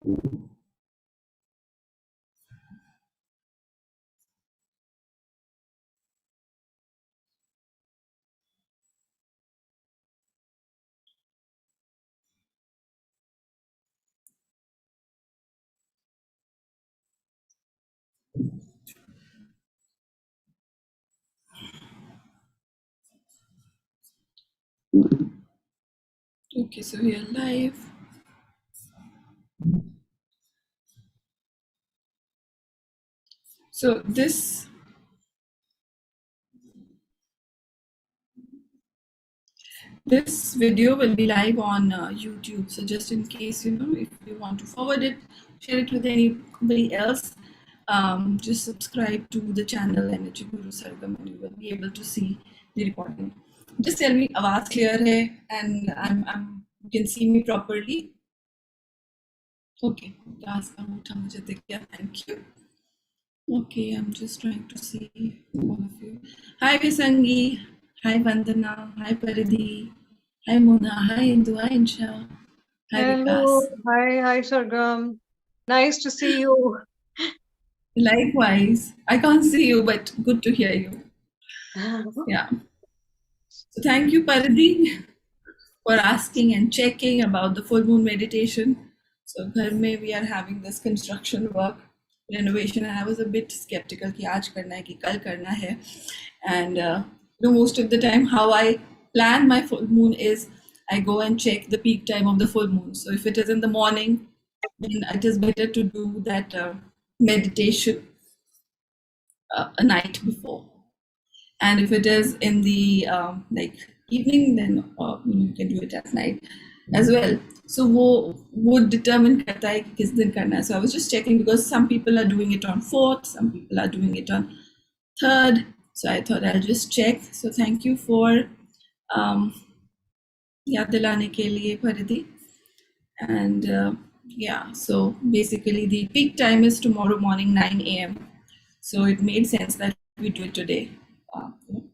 Okay, so we are live. So this video will be live on YouTube. So just in case, if you want to forward it, share it with anybody else, just subscribe to the channel Energy Guru Sargam and you will be able to see the recording. Just tell me, आवाज clear है and you can see me properly. Okay, thank you. Okay, I'm just trying to see all of you. Hi Visangi, hi Vandana, hi Paridhi, hi Mona, hi Indu, hi Insha, hi Vikas. Hello, hi Sargam. Nice to see you. Likewise, I can't see you, but good to hear you. Yeah. So thank you, Paridhi, for asking and checking about the full moon meditation. So घर में we are having this construction work, renovation, and I was a bit skeptical कि आज करना है कि कल करना है. And most of the time how I plan my full moon is I go and check the peak time of the full moon. So if it is in the morning, then it is better to do that meditation a night before. And if it is in the like evening, then you can do it at night as well. So वो would determine करता है कि किस दिन करना है. So I was just checking because some people are doing it on 4th, some people are doing it on 3rd. So I thought I'll just check. So thank you for याद दिलाने के लिए Paridhi. And yeah, so basically the peak time is tomorrow morning 9 a.m. So it made sense that we do it today,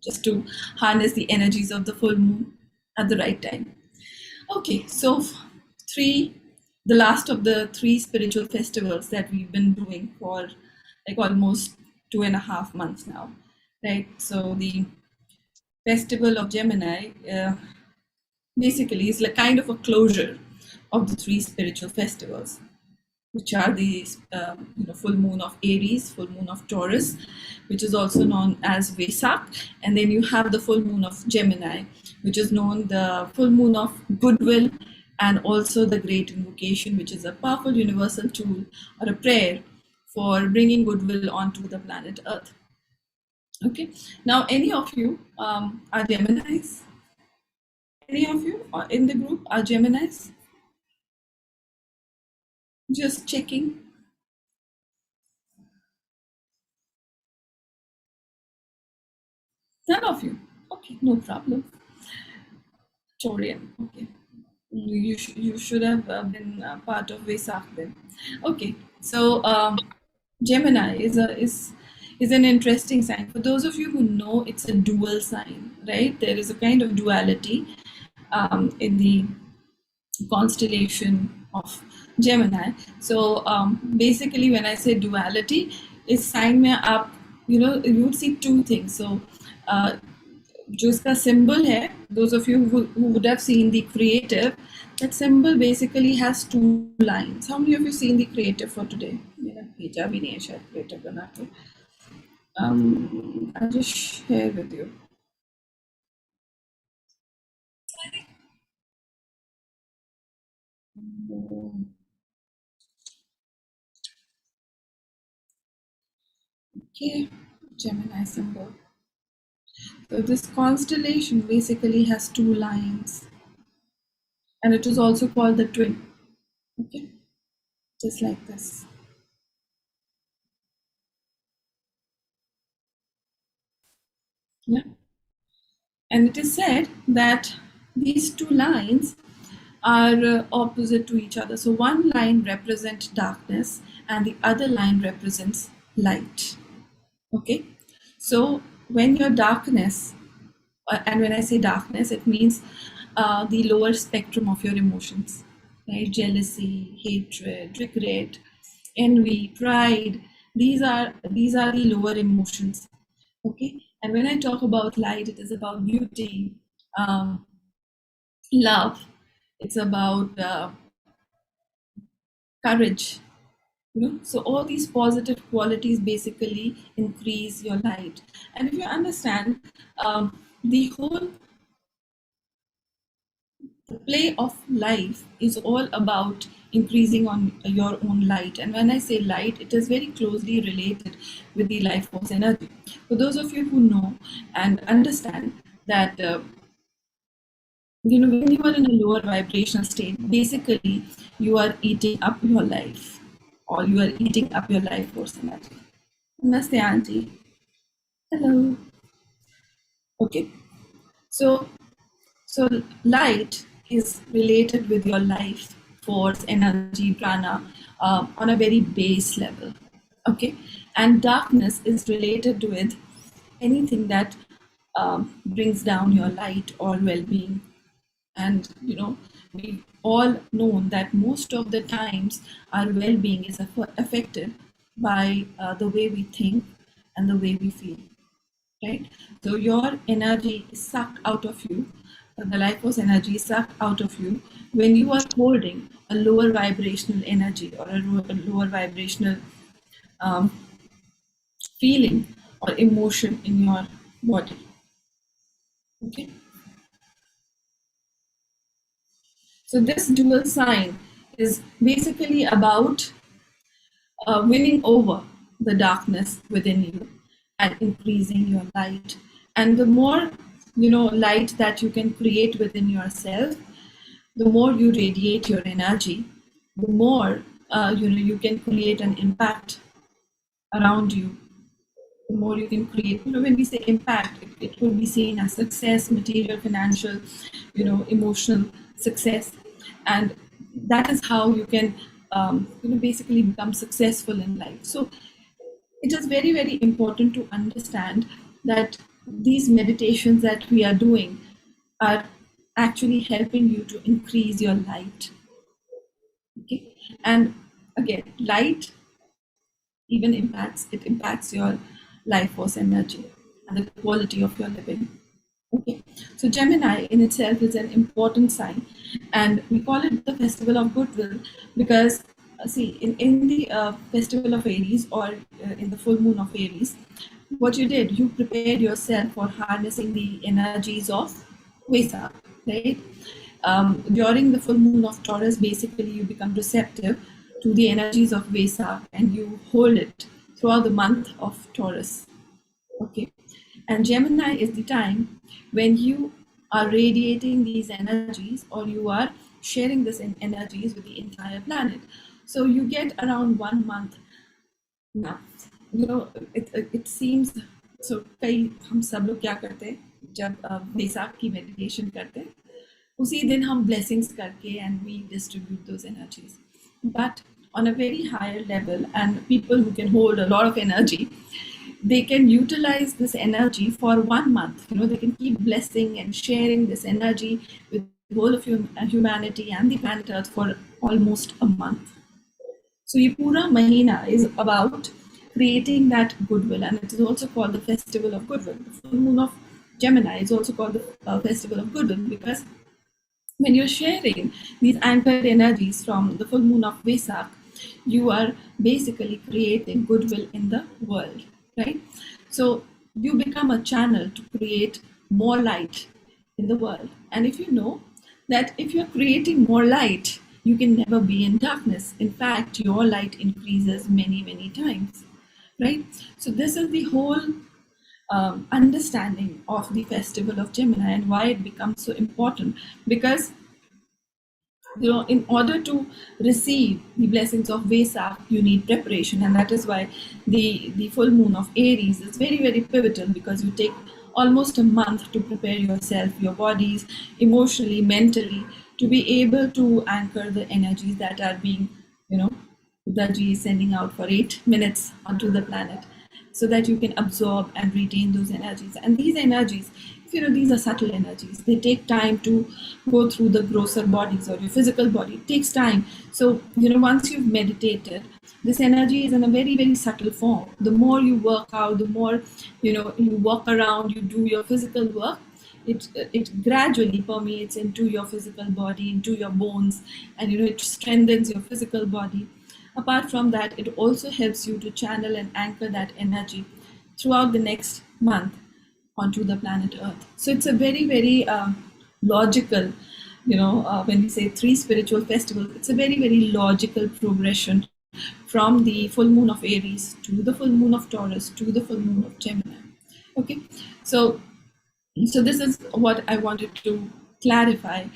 just to harness the energies of the full moon at the right time. Okay, so the last of the 3 spiritual festivals that we've been doing for like almost 2.5 months now, right? So the festival of Gemini basically is like kind of a closure of the 3 spiritual festivals, which are the full moon of Aries, full moon of Taurus, which is also known as Vesak, and then you have the full moon of Gemini, which is known the full moon of goodwill, and also the great invocation, which is a powerful universal tool or a prayer for bringing goodwill onto the planet Earth. Okay, now any of you are Geminis? Any of you in the group are Geminis? Just checking. None of you. Okay, no problem. Taurian. Okay. You should have been part of Vesak then. Okay, so Gemini is an interesting sign. For those of you who know, it's a dual sign, right? There is a kind of duality in the constellation of Gemini. So basically, when I say duality, is sign में आप you would see two things. So जो इसका symbol है, those of you who would have seen the creative, that symbol basically has 2 lines. How many of you seen the creative for today? मेरा भेजा भी नहीं है शायद creative बना के. I'll just share with you. Okay, Gemini symbol. So this constellation basically has 2 lines, and it is also called the twin. Okay, just like this. Yeah, and it is said that these 2 lines are opposite to each other. So one line represents darkness, and the other line represents light. Okay, so when your darkness, and when I say darkness, it means the lower spectrum of your emotions, right? Jealousy, hatred, regret, envy, pride. These are the lower emotions. Okay, and when I talk about light, it is about beauty, um, love. It's about courage. So all these positive qualities basically increase your light. And if you understand, the whole the play of life is all about increasing on your own light. And when I say light, it is very closely related with the life force energy. For those of you who know and understand that, when you are in a lower vibrational state, basically you are eating up your life, or you are eating up your life force energy. Namaste, Auntie. Hello. Okay. So, so light is related with your life force, energy, prana, on a very base level. Okay, and darkness is related with anything that brings down your light or well-being. And we've all known that most of the times our well-being is affected by the way we think and the way we feel, right? So your energy is sucked out of you, the life force energy is sucked out of you when you are holding a lower vibrational energy or a lower vibrational um, feeling or emotion in your body. Okay, so this dual sign is basically about winning over the darkness within you and increasing your light. And the more light that you can create within yourself, the more you radiate your energy, the more you can create an impact around you. The more you can create, when we say impact, it could be seen as success, material, financial, emotional success. And that is how you can basically become successful in life. So it is very, very important to understand that these meditations that we are doing are actually helping you to increase your light. Okay, and again, light even impacts your life force energy and the quality of your living. Okay, so Gemini in itself is an important sign, and we call it the festival of goodwill because, see, in the festival of Aries, or in the full moon of Aries, what you did, you prepared yourself for harnessing the energies of Vesak, right? During the full moon of Taurus, basically you become receptive to the energies of Vesak and you hold it throughout the month of Taurus. Okay, and Gemini is the time when you are radiating these energies, or you are sharing this energies with the entire planet. So you get around 1 month now. It seems so. कई हम सब लोग क्या करते हैं जब वैसाख की meditation करते हैं, उसी दिन हम blessings करके and we distribute those energies. But on a very higher level, and people who can hold a lot of energy, they can utilize this energy for 1 month. They can keep blessing and sharing this energy with the whole of humanity and the planet Earth for almost a month. So ये पूरा महीना is about creating that goodwill, and it is also called the festival of goodwill. The full moon of Gemini is also called the festival of goodwill because when you're sharing these anchored energies from the full moon of Vesak, you are basically creating goodwill in the world, right? So you become a channel to create more light in the world. And if you know that if you're creating more light, you can never be in darkness. In fact, your light increases many, many times, right? So this is the whole understanding of the festival of Gemini and why it becomes so important. Because in order to receive the blessings of Vesak, you need preparation, and that is why the full moon of Aries is very, very pivotal, because you take almost a month to prepare yourself, your bodies, emotionally, mentally, to be able to anchor the energies that are being, Udaji is sending out for 8 minutes onto the planet. so that you can absorb and retain those energies. And these energies, if you know, these are subtle energies, they take time to go through the grosser bodies or your physical body. It takes time. So, you know, once you've meditated, this energy is in a very, very subtle form. The more you work out, the more, you know, you walk around, you do your physical work, it gradually permeates into your physical body, into your bones, and you know, it strengthens your physical body. Apart from that, it also helps you to channel and anchor that energy throughout the next month onto the planet Earth. So it's a very, very logical, you know, when we say 3 spiritual festivals, it's a very, very logical progression from the full moon of Aries to the full moon of Taurus to the full moon of Gemini. Okay, so this is what I wanted to clarify,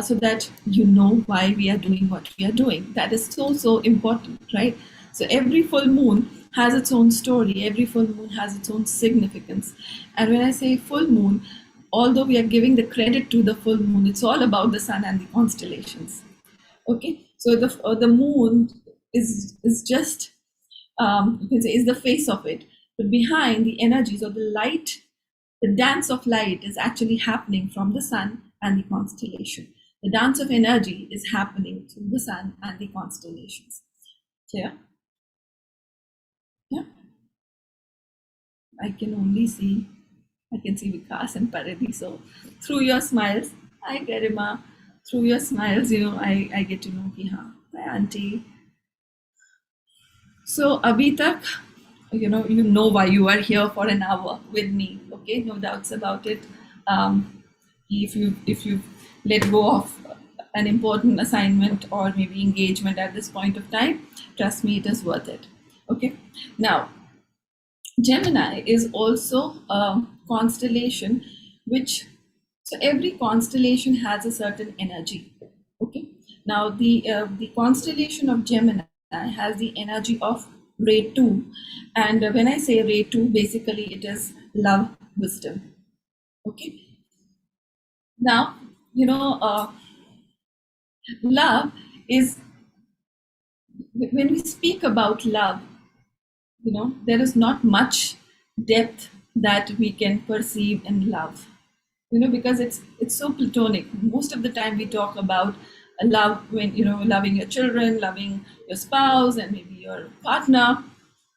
so that you know why we are doing what we are doing. That is so important, right? So every full moon has its own story, every full moon has its own significance. And when I say full moon, although we are giving the credit to the full moon, it's all about the sun and the constellations. Okay, so the moon is just, you can say, is the face of it, but behind the energies of the light, the dance of light is actually happening from the sun and the constellation. The dance of energy is happening through the sun and the constellations. Clear? Yeah. I can see Vikas and Paradhi. So through your smiles, hi Garima, through your smiles, you know, I get to know ki haan, my auntie. So abhi tak, you know why you are here for an hour with me. Okay, no doubts about it. If you let go of an important assignment or maybe engagement at this point of time, trust me, it is worth it. Okay, now Gemini is also a constellation which, so every constellation has a certain energy. Okay, now the constellation of Gemini has the energy of Ray 2, and when I say Ray 2, basically it is love, wisdom. Okay, now you know, love is, when we speak about love, you know, there is not much depth that we can perceive in love, you know, because it's so platonic. Most of the time we talk about love when, you know, loving your children, loving your spouse and maybe your partner,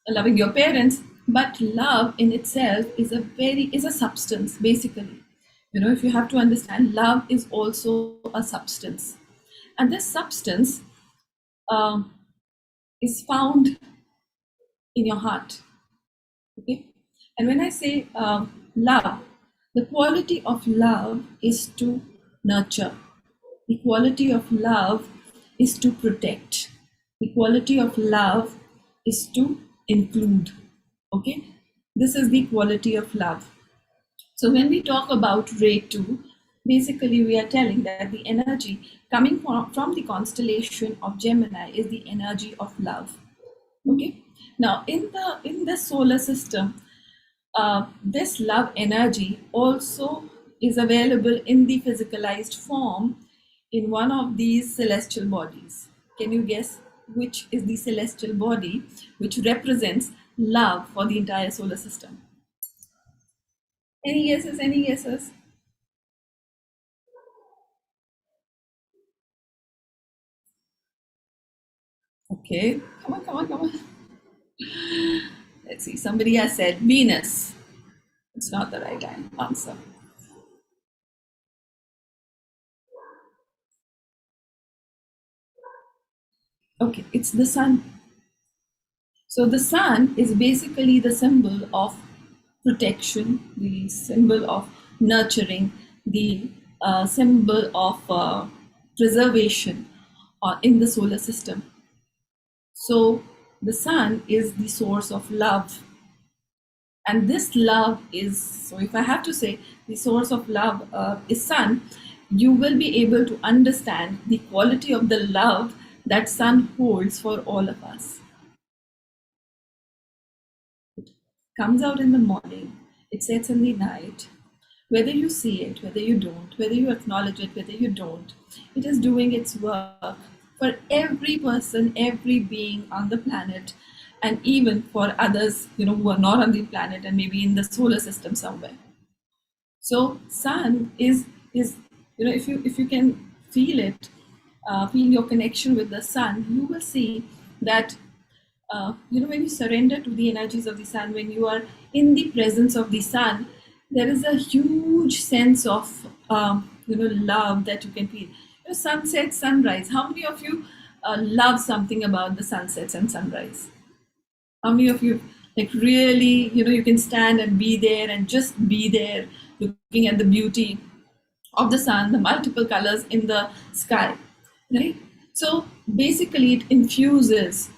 loving your parents. But love in itself is a substance, basically. You know, if you have to understand, love is also a substance, and this substance uh, is found in your heart. Okay, and when I say love, the quality of love is to nurture. The quality of love is to protect. The quality of love is to include. Okay, this is the quality of love. So when we talk about Ray 2, basically we are telling that the energy coming from the constellation of Gemini is the energy of love. Okay, now in the solar system, this love energy also is available in the physicalized form in one of these celestial bodies. Can you guess which is the celestial body which represents love for the entire solar system? Any guesses? Any guesses? Okay, come on, come on, come on. Let's see. Somebody has said Venus. It's not the right answer. Okay, it's the sun. So the sun is basically the symbol of protection, the symbol of nurturing, the symbol of preservation in the solar system. So the sun is the source of love. And this love is, so if I have to say the source of love is sun, you will be able to understand the quality of the love that sun holds for all of us. Comes out in the morning, it sets in the night. Whether you see it, whether you don't, whether you acknowledge it, whether you don't, it is doing its work for every person, every being on the planet. and even for others, who are not on the planet and maybe in the solar system somewhere. So sun is if you can feel it, feel your connection with the sun, you will see that when you surrender to the energies of the sun, when you are in the presence of the sun, there is a huge sense of love that you can feel. Sunset, sunrise. How many of you love something about the sunsets and sunrise? How many of you like really, you can stand and be there and just be there, looking at the beauty of the sun, the multiple colors in the sky, right? So basically, it infuses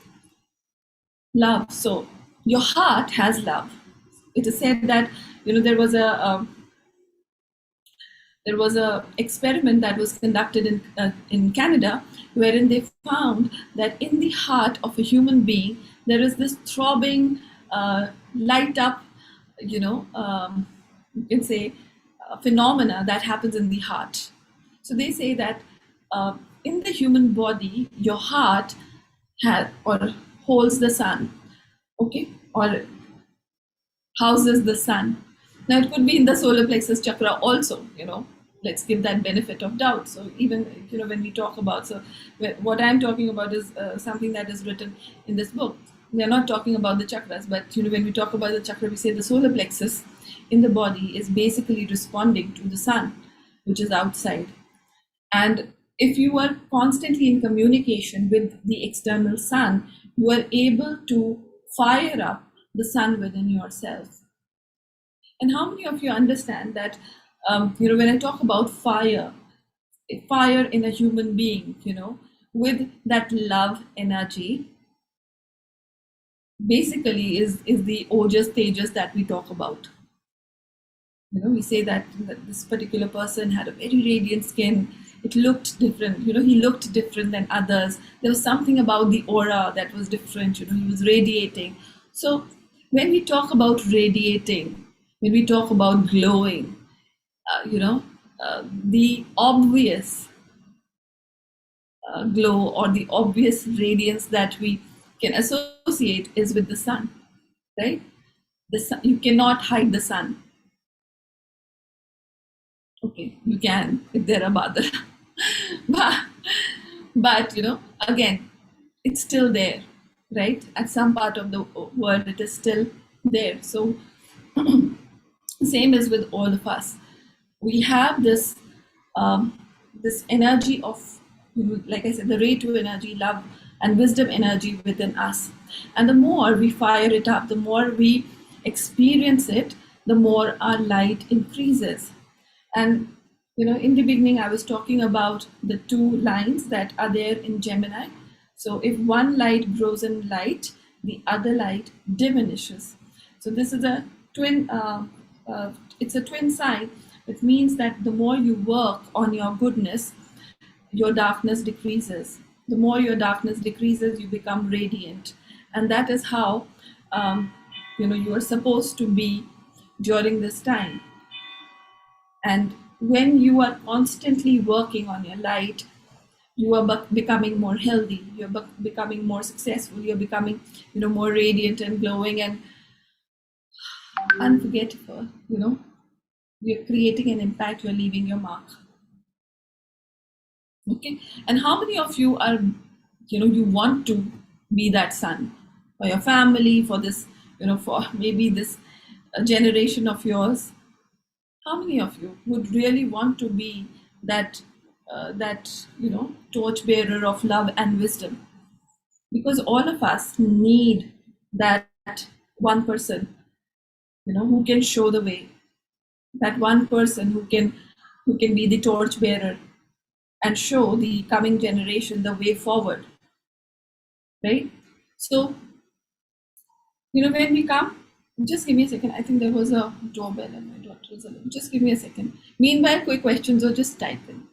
love. So your heart has love. It is said that there was a experiment that was conducted in Canada, wherein they found that in the heart of a human being there is this throbbing, light up, you can say, phenomena that happens in the heart. So they say that in the human body, your heart has or holds the sun, okay, or houses the sun. Now it could be in the solar plexus chakra also, let's give that benefit of doubt. So even, when we talk about, so what I'm talking about is something that is written in this book. We are not talking about the chakras, but when we talk about the chakra, we say the solar plexus in the body is basically responding to the sun, which is outside. And if you are constantly in communication with the external sun, you are able to fire up the sun within yourself. And how many of you understand that, when I talk about fire, fire in a human being, with that love energy, basically is the ojas, tejas that we talk about. We say that this particular person had a very radiant skin. It looked different. He looked different than others. There was something about the aura that was different. He was radiating. So when we talk about radiating, when we talk about glowing, the obvious glow or the obvious radiance that we can associate is with the sun, right? The sun, you cannot hide the sun. Okay, you can if there are badal. but, but again, it's still there, right? At some part of the world, it is still there. So same as with all of us. We have this energy of, like I said, the ray to energy, love and wisdom energy within us. And the more we fire it up, the more we experience it, the more our light increases. And in the beginning, I was talking about the two lines that are there in Gemini. So if one light grows in light, the other light diminishes. So this is a twin. It's a twin sign. It means that the more you work on your goodness, your darkness decreases. The more your darkness decreases, you become radiant, and that is how you are supposed to be during this time. And when you are constantly working on your light, you are becoming more healthy, you're becoming more successful, you're becoming more radiant and glowing and unforgettable. You're creating an impact, you're leaving your mark. Okay. And how many of you are, you want to be that sun for your family, for this, for maybe this generation of yours? How many of you would really want to be that torchbearer of love and wisdom? Because all of us need that one person, who can show the way, that one person who can be the torchbearer and show the coming generation the way forward, right? So when we come, just give me a second. I think there was a doorbell and my daughter is alone. Just give me a second. Meanwhile, quick questions or just type in.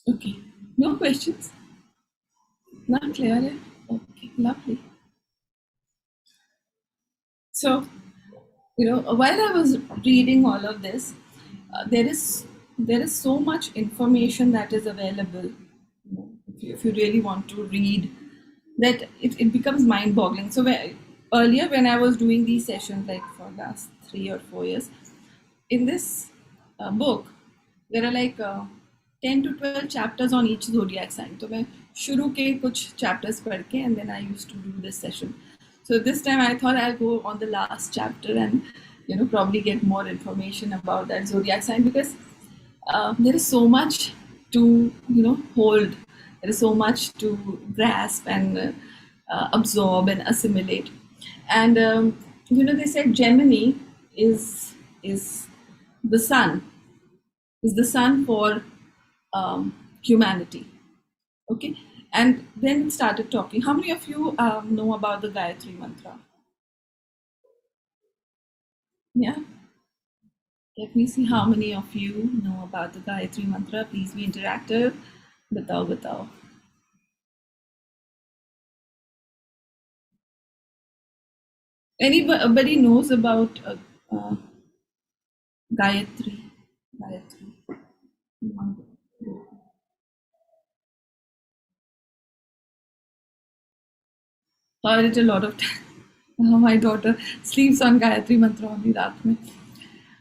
Okay. No questions? Not clear? Eh? Okay, lovely. So, while I was reading all of this, there is so much information that is available. If you really want to read, that it becomes mind-boggling. So earlier when I was doing these sessions, like for last 3 or 4 years, in this book, there are like 10 to 12 chapters on each zodiac sign. So मैं शुरू के कुछ chapters पढ़ के and then I used to do this session. So this time I thought I'll go on the last chapter and probably get more information about that zodiac sign, because there is so much to hold. There is so much to grasp and absorb and assimilate. And they said Gemini is is the sun, is the sun for humanity. Okay, and then it started talking. How many of you know about the Gayatri mantra? Yeah. Let me see how many of you know about the Gayatri mantra. Please be interactive. Batao, batao. Anybody knows about Gayatri? Gayatri. Heard it a lot of times. My daughter sleeps on Gayatri mantra only raat mein.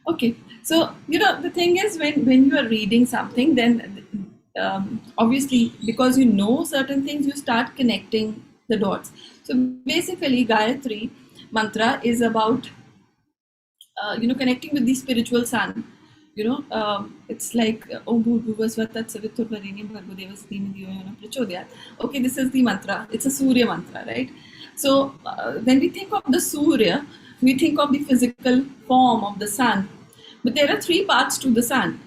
Okay, so the thing is, when you are reading something, then obviously, because you know certain things, you start connecting the dots. So basically, Gayatri mantra is about connecting with the spiritual sun. It's like Om Bhurvasvatat Saviturvarenyam Bhargo Devasthi Dhiyo Prachodayat. Okay, this is the mantra. It's a Surya mantra, right? So when we think of the Surya, we think of the physical form of the sun. But there are three parts to the sun.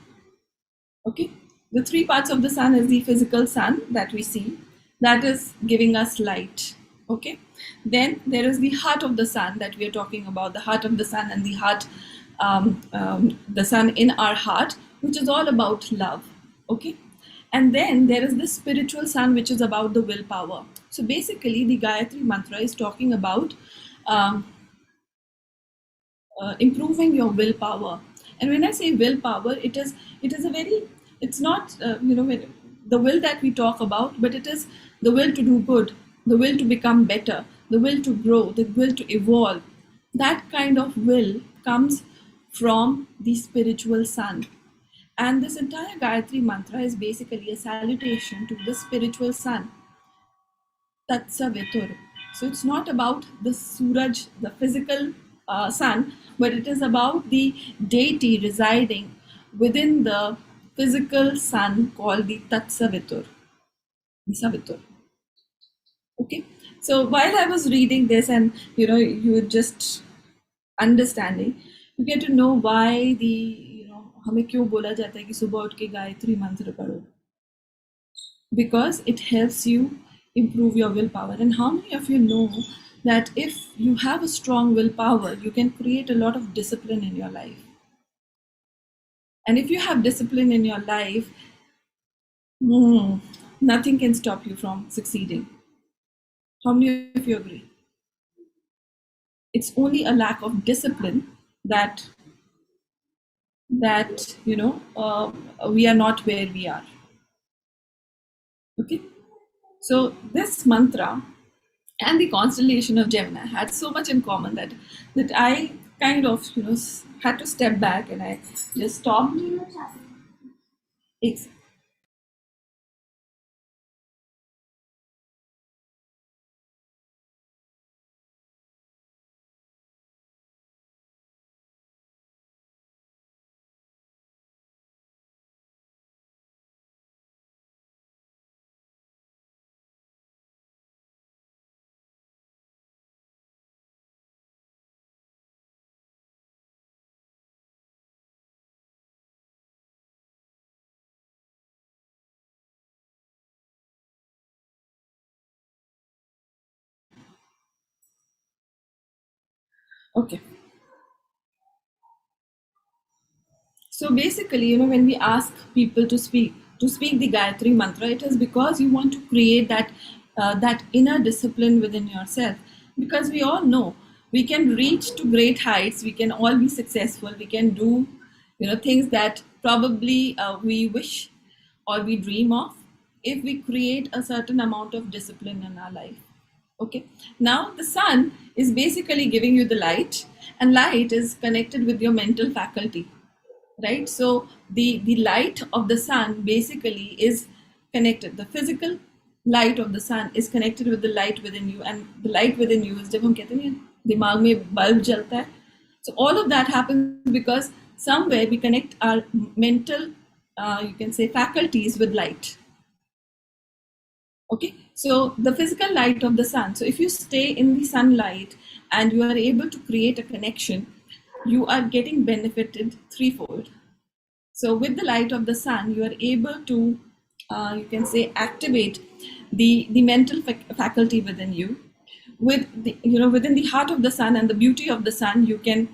Okay, the three parts of the sun is the physical sun that we see, that is giving us light. Okay, then there is the heart of the sun that we are talking about, the heart of the sun, and the heart, the sun in our heart, which is all about love. Okay, and then there is the spiritual sun, which is about the willpower. So basically, the Gayatri mantra is talking about um, improving your willpower. And when I say willpower, it is a very, it's not the will that we talk about, but it is the will to do good, the will to become better, the will to grow, the will to evolve. That kind of will comes from the spiritual sun. And this entire Gayatri mantra is basically a salutation to the spiritual sun, Tatsavitur. So it's not about the Suraj, the physical sun, but it is about the deity residing within the physical sun called the Tatsavitur, the Savitur. Okay. So while I was reading this, and you were just understanding, you get to know why the हमें क्यों बोला जाता है कि सुबह उठ के गायत्री मंत्र पढ़ो, because it helps you improve your willpower. And how many of you know that if you have a strong willpower, you can create a lot of discipline in your life? And if you have discipline in your life, mm, nothing can stop you from succeeding. How many of you agree? It's only a lack of discipline that we are not where we are. Okay, so this mantra and the constellation of Gemini had so much in common that I kind of had to step back, and I just stopped. Ex- Okay, so basically, when we ask people to speak, to speak the Gayatri mantra, it is because you want to create that inner discipline within yourself. Because we all know we can reach to great heights, we can all be successful, we can do things that probably we wish or we dream of if we create a certain amount of discipline in our life. Okay, now the sun is basically giving you the light, and light is connected with your mental faculty, right? So the light of the sun basically is connected, the physical light of the sun is connected with the light within you, and the light within you is, जब हम कहते हैं दिमाग में bulb जलता है, so all of that happens because somewhere we connect our mental you can say faculties with light. Okay, so the physical light of the sun, so if you stay in the sunlight and you are able to create a connection, you are getting benefited threefold. So with the light of the sun, you are able to you can say activate the mental faculty within you. With the within the heart of the sun and the beauty of the sun, you can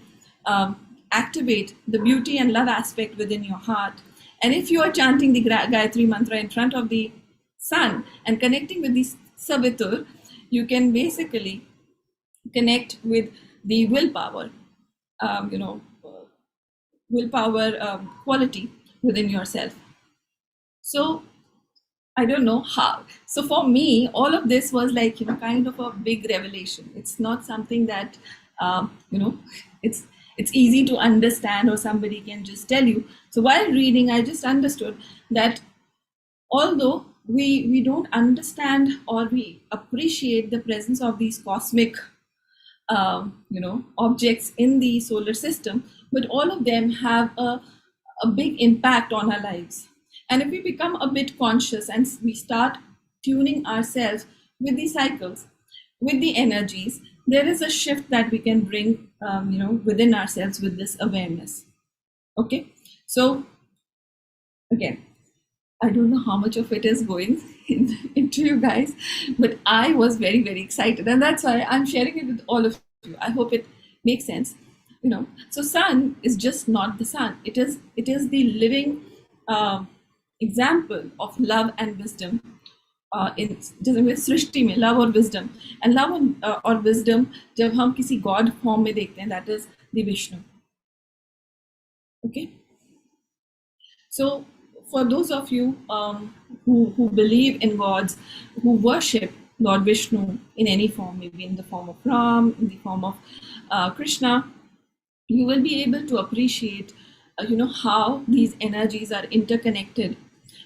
activate the beauty and love aspect within your heart. And if you are chanting the Gayatri mantra in front of the sun and connecting with the Savitur, you can basically connect with the willpower, willpower quality within yourself. So I don't know how. So for me, all of this was like kind of a big revelation. It's not something that it's easy to understand or somebody can just tell you. So while reading, I just understood that although we don't understand or we appreciate the presence of these cosmic objects in the solar system, but all of them have a big impact on our lives. And if we become a bit conscious and we start tuning ourselves with the cycles, with the energies, there is a shift that we can bring within ourselves with this awareness. Okay, so again, I don't know how much of it is going into you guys, but I was very, very excited. And that's why I'm sharing it with all of you. I hope it makes sense. So sun is just not the sun. It is the living example of love and wisdom in सृष्टि में love और wisdom. And love और wisdom जब हम किसी God form में देखते हैं, that is the Vishnu. Okay. So for those of you who believe in gods, who worship Lord Vishnu in any form, maybe in the form of Ram, in the form of Krishna, you will be able to appreciate how these energies are interconnected.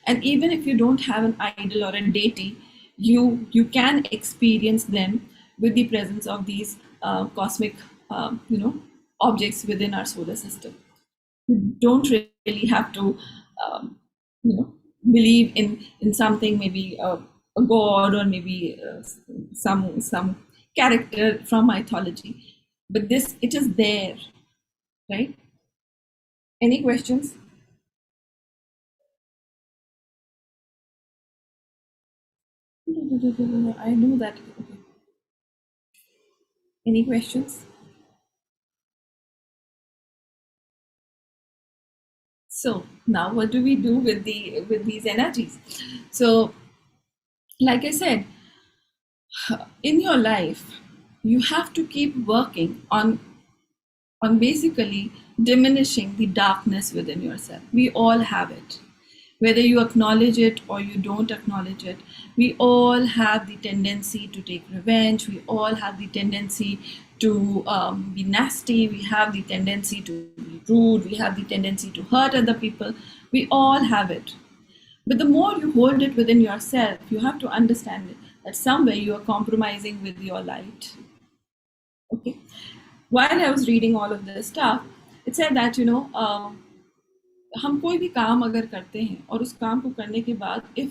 And even if you don't have an idol or a deity, you can experience them with the presence of these cosmic objects within our solar system. You don't really have to believe in something, maybe a god or maybe some character from mythology, but this, it is there, right? Any questions? I know that. Okay. Any questions? So now what do we do with these energies? So like I said, in your life you have to keep working on basically diminishing the darkness within yourself. We all have it. Whether you acknowledge it or you don't acknowledge it, we all have the tendency to take revenge. We all have the tendency to be nasty. We have the tendency to be rude. We have the tendency to hurt other people. We all have it. But the more you hold it within yourself, you have to understand it, that somewhere you are compromising with your light. Okay. While I was reading all of this stuff, it said that हम कोई भी काम अगर करते हैं और उस काम को करने के बाद if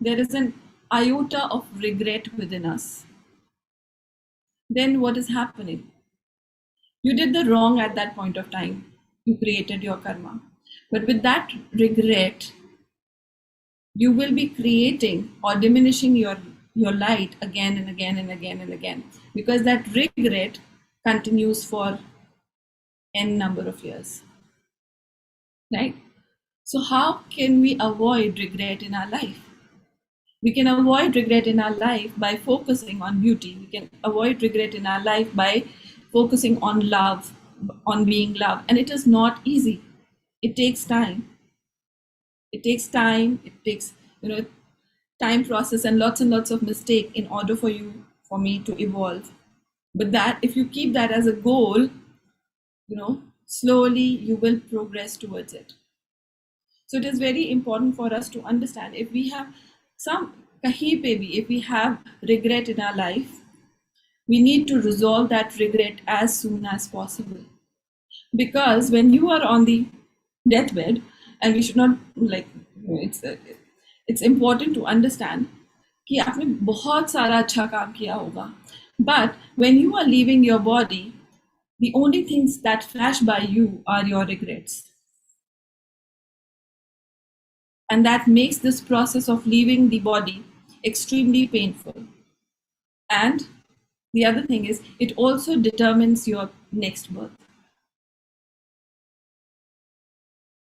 there is an iota of regret within us, then what is happening? You did the wrong at that point of time. You created your karma. But with that regret, you will be creating or diminishing your light again and again and again and again, because that regret continues for n number of years, right? So how can we avoid regret in our life? We can avoid regret in our life by focusing on beauty. We can avoid regret in our life by focusing on love, on being loved. And it is not easy. It takes time. It takes time. It takes, you know, time process and lots of mistake in order for you, for me to evolve. But that, if you keep that as a goal, slowly you will progress towards it. So it is very important for us to understand, if we have some kahin pe bhi, if we have regret in our life, we need to resolve that regret as soon as possible. Because when you are on the deathbed, and we should not like, it's important to understand कि आपने बहुत सारा अच्छा काम किया होगा, but when you are leaving your body, the only things that flash by you are your regrets. And that makes this process of leaving the body extremely painful. And the other thing is, it also determines your next birth.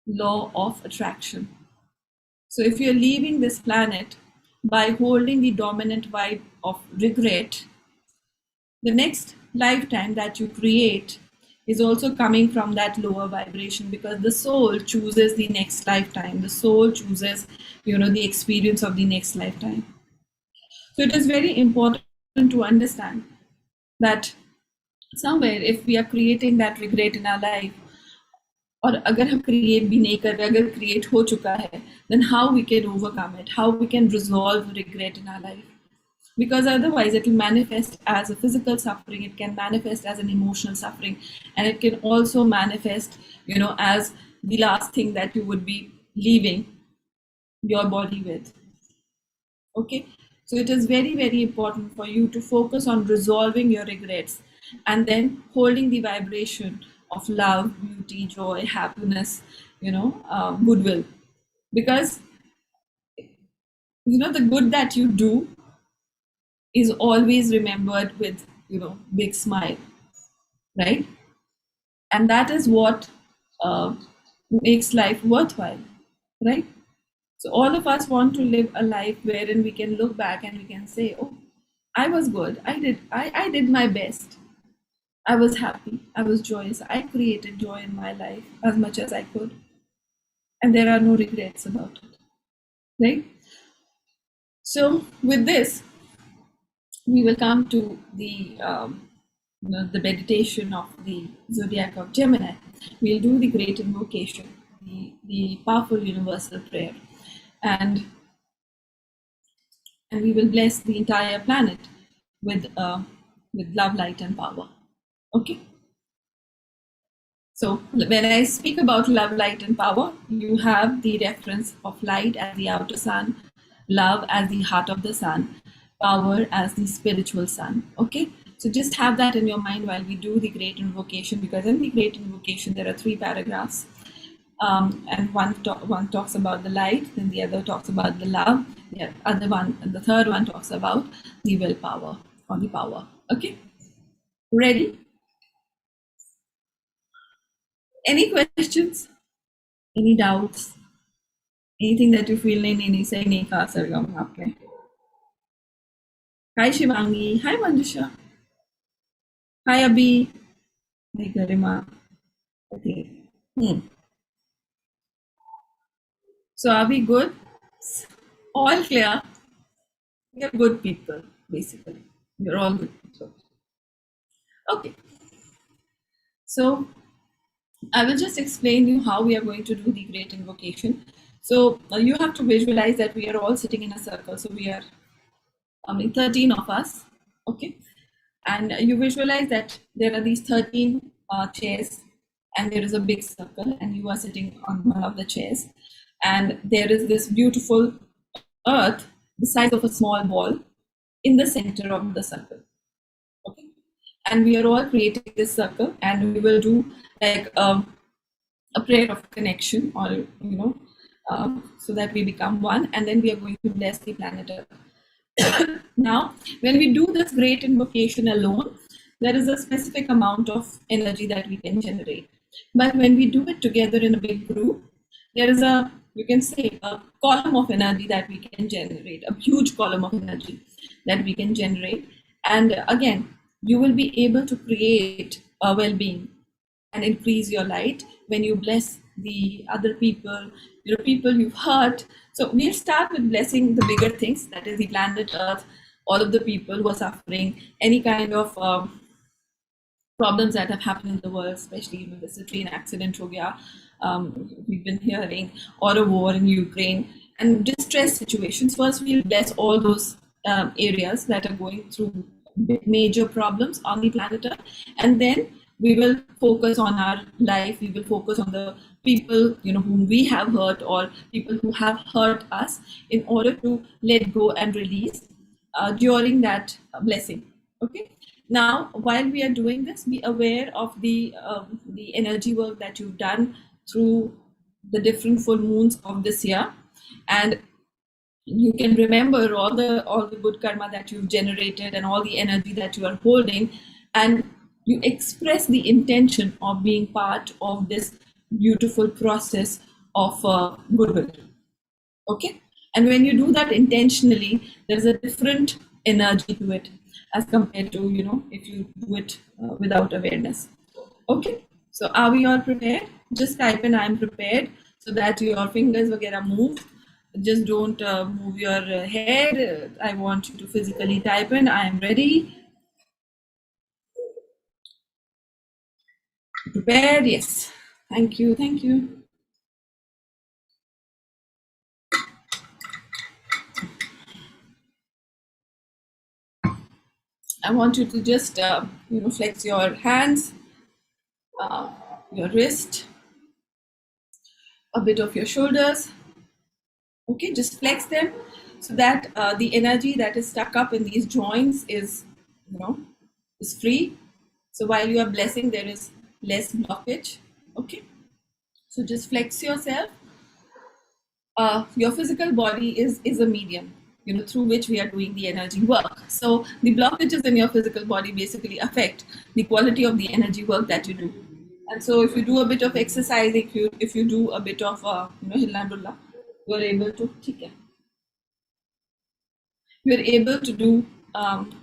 Law of attraction. So if you're leaving this planet by holding the dominant vibe of regret, the next lifetime that you create is also coming from that lower vibration, because the soul chooses the next lifetime. The soul chooses, the experience of the next lifetime. So it is very important to understand that somewhere, if we are creating that regret in our life, और अगर हम create भी नहीं कर रहे, अगर create हो चुका है, then how we can overcome it, how we can resolve regret in our life. Because otherwise it will manifest as a physical suffering, it can manifest as an emotional suffering, and it can also manifest, as the last thing that you would be leaving your body with. Okay, so it is very, very important for you to focus on resolving your regrets, and then holding the vibration of love, beauty, joy, happiness, goodwill. Because the good that you do is always remembered with, big smile, right? And that is what makes life worthwhile, right? So all of us want to live a life wherein we can look back and we can say, oh, I was good, I did my best, I was happy, I was joyous, I created joy in my life as much as I could, and there are no regrets about it, right? So with this, we will come to the meditation of the zodiac of Gemini. We'll do the great invocation, the powerful universal prayer, and we will bless the entire planet with love, light, and power. Okay. So when I speak about love, light, and power, you have the reference of light as the outer sun, love as the heart of the sun, power as the spiritual sun. Okay. So just have that in your mind while we do the great invocation, because in the great invocation there are 3 paragraphs, and one talks about the light, then the other talks about the love, the third one talks about the willpower or the power. Okay, ready? Any questions? Any doubts? Anything that you feel nahi say nahi kha sargam aapne? Hi Shivangi. Hi Manjusha. Hi Abhi. Hi Garima. Okay. So are we good? All clear? We're good people, basically. We're all good people. Okay. So I will just explain you how we are going to do the great invocation. So you have to visualize that we are all sitting in a circle. So we are 13 of us. Okay. And you visualize that there are these 13 chairs, and there is a big circle, and you are sitting on one of the chairs, and there is this beautiful earth the size of a small ball in the center of the circle. Okay, and we are all creating this circle, and we will do like a prayer of connection, or so that we become one, and then we are going to bless the planet Earth. Now, when we do this great invocation alone, there is a specific amount of energy that we can generate. But when we do it together in a big group, there is a, you can say, a column of energy that we can generate, a huge column of energy that we can generate. And again, you will be able to create a well-being and increase your light when you bless the other people, people you've hurt. So we'll start with blessing the bigger things, that is the planet Earth, all of the people who are suffering, any kind of problems that have happened in the world, especially with this train accident ho gaya, we've been hearing, or a war in Ukraine, and distress situations. First, we'll bless all those areas that are going through major problems on the planet Earth, and then we will focus on our life. We will focus on the people, whom we have hurt, or people who have hurt us, in order to let go and release during that blessing. Okay. Now, while we are doing this, be aware of the energy work that you've done through the different full moons of this year, and you can remember all the good karma that you've generated and all the energy that you are holding, and you express the intention of being part of this beautiful process of goodwill. Okay. And when you do that intentionally, there's a different energy to it as compared to, if you do it without awareness. Okay. So are we all prepared? Just type in I'm prepared, so that your fingers vagera move. Just don't move your head. I want you to physically type in I am ready. Prepared. Yes. Thank you. Thank you. I want you to just flex your hands, uh, your wrist, a bit of your shoulders. Okay, just flex them, so that the energy that is stuck up in these joints you know is free. So while you are blessing, there is less blockage. Okay, so just flex yourself. Your physical body is a medium, through which we are doing the energy work. So the blockages in your physical body basically affect the quality of the energy work that you do. And so if you do a bit of exercise, if you do a bit of hilna dulla, you are able to you're able to do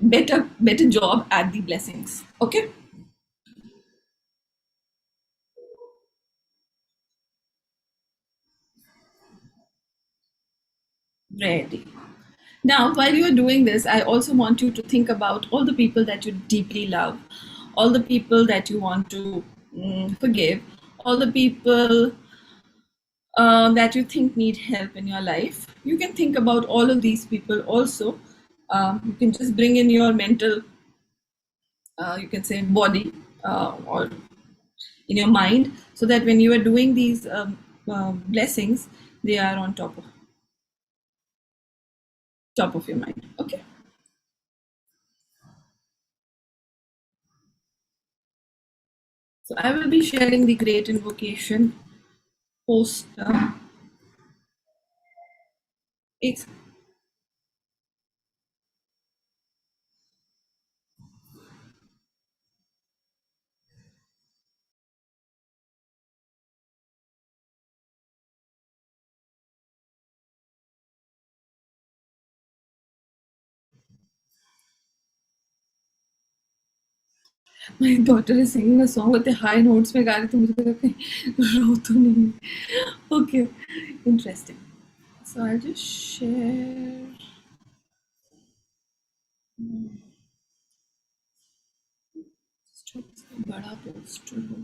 better job at the blessings. Okay. Ready. Now, while you are doing this, I also want you to think about all the people that you deeply love, all the people that you want to forgive, all the people that you think need help in your life. You can think about all of these people also. You can just bring in your mental, you can say, body, or in your mind, so that when you are doing these blessings, they are on top of your mind. Okay. So I will be sharing the great invocation post. It's My daughter is singing a song with the high notes में गा रही, तो मुझे लगा कहीं रो तो नहीं. Okay, interesting. So I'll just share. बड़ा पोस्टर हो.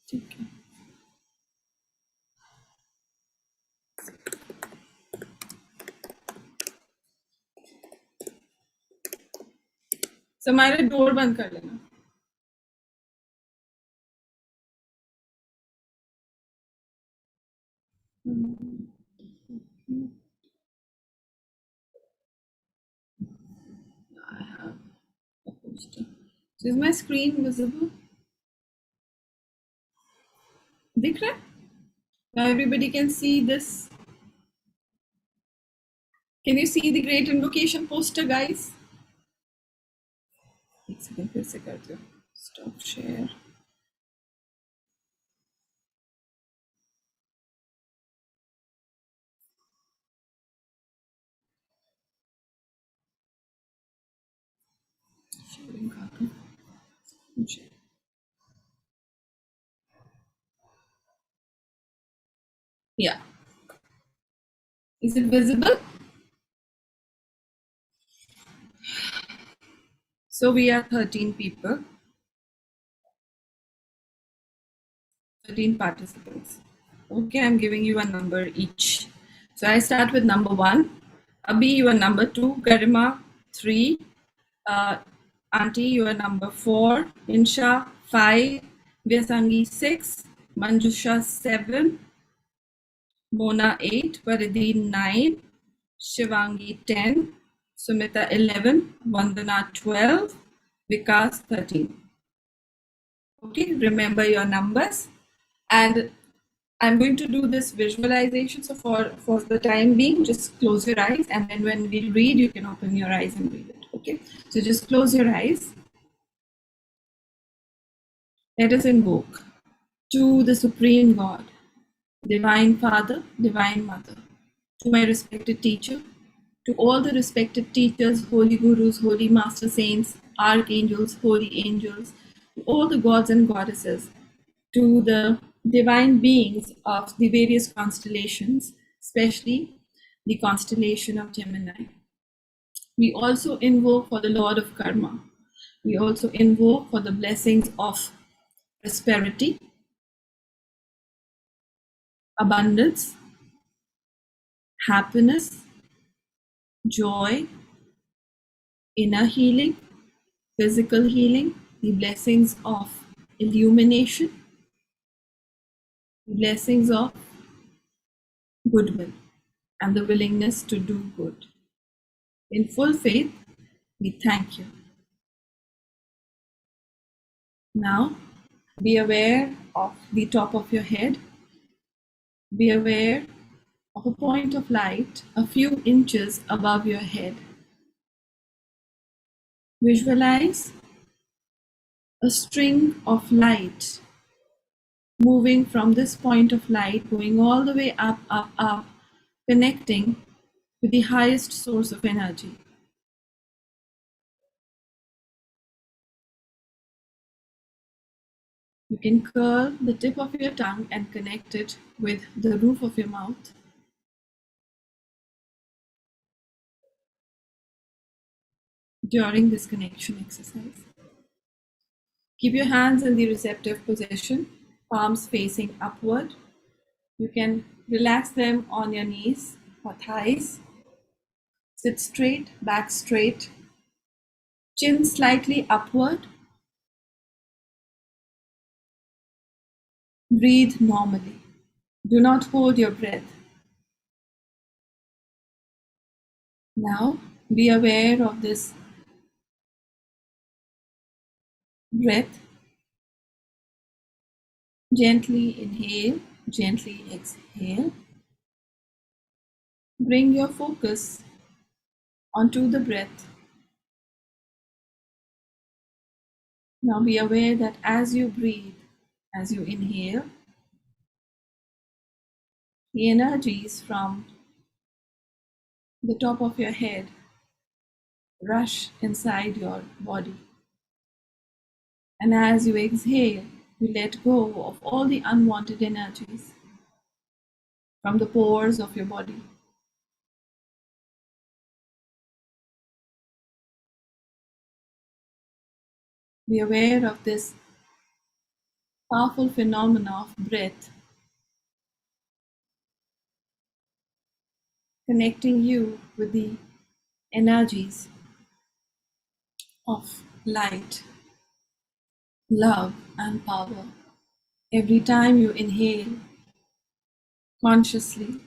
ठीक है. So हमारे डोर बंद कर लेना. I have a poster. So is my screen visible? दिख रहा है? Now everybody can see this. Can you see the great invocation poster, guys? एक सेकंड फिर से करते हो. Stop share. Sharing cartoon. Share. Yeah. Is it visible? So we are 13 people, 13 participants. Okay, I'm giving you a number each. So I start with number 1. Abhi, you are number 2. Garima, 3. Auntie, you are number 4. Insha, 5. Vyasangi, 6. Manjusha, 7. Mona, 8. Parideen, 9. Shivangi, 10. Sumita, 11. Vandana, 12. Vikas, 13. Okay, remember your numbers. And I'm going to do this visualization. So for the time being, just close your eyes, and then when we read, you can open your eyes and read it. Okay, so just close your eyes. Let us invoke to the Supreme God, Divine Father, Divine Mother, to my respected teacher, to all the respected teachers, holy gurus, holy master saints, archangels, holy angels, to all the gods and goddesses, to the divine beings of the various constellations, especially the constellation of Gemini. We also invoke for the Lord of Karma. We also invoke for the blessings of prosperity, abundance, happiness, joy, inner healing, physical healing, the blessings of illumination, the blessings of goodwill, and the willingness to do good. In full faith, we thank you. Now, be aware of the top of your head. Be aware of a point of light a few inches above your head. Visualize a string of light moving from this point of light, going all the way up, up, up, connecting with the highest source of energy. You can curl the tip of your tongue and connect it with the roof of your mouth. During this connection exercise, keep your hands in the receptive position, palms facing upward. You can relax them on your knees or thighs. Sit straight, back straight, chin slightly upward. Breathe normally. Do not hold your breath. Now, be aware of this breath. Gently inhale, gently exhale. Bring your focus onto the breath. Now be aware that as you breathe, as you inhale, the energies from the top of your head rush inside your body. And as you exhale, you let go of all the unwanted energies from the pores of your body. Be aware of this powerful phenomena of breath connecting you with the energies of light, love, and power. Every time you inhale consciously,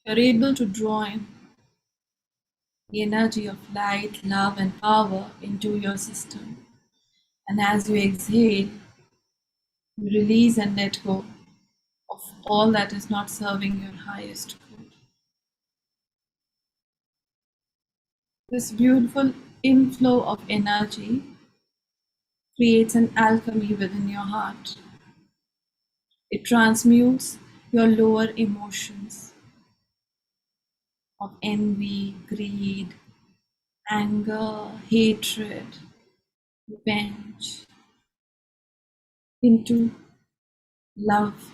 you're able to draw in the energy of light, love, and power into your system. And as you exhale, you release and let go of all that is not serving your highest good. This beautiful inflow of energy creates an alchemy within your heart. It transmutes your lower emotions of envy, greed, anger, hatred, revenge into love,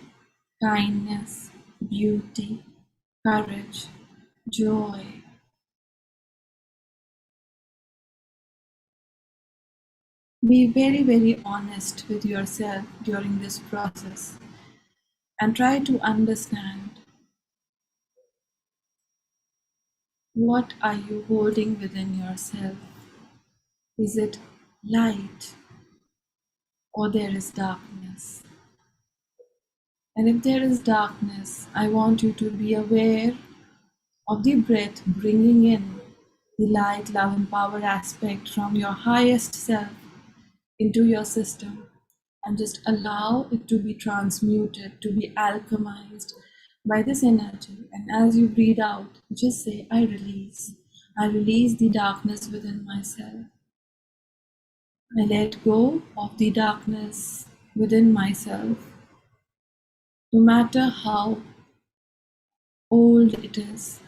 kindness, beauty, courage, joy. Be very, very honest with yourself during this process and try to understand what are you holding within yourself. Is it light or there is darkness? And if there is darkness, I want you to be aware of the breath bringing in the light, love, and power aspect from your highest self into your system, and just allow it to be transmuted, to be alchemized by this energy. And as you breathe out, just say, I release. I release the darkness within myself. I let go of the darkness within myself, no matter how old it is.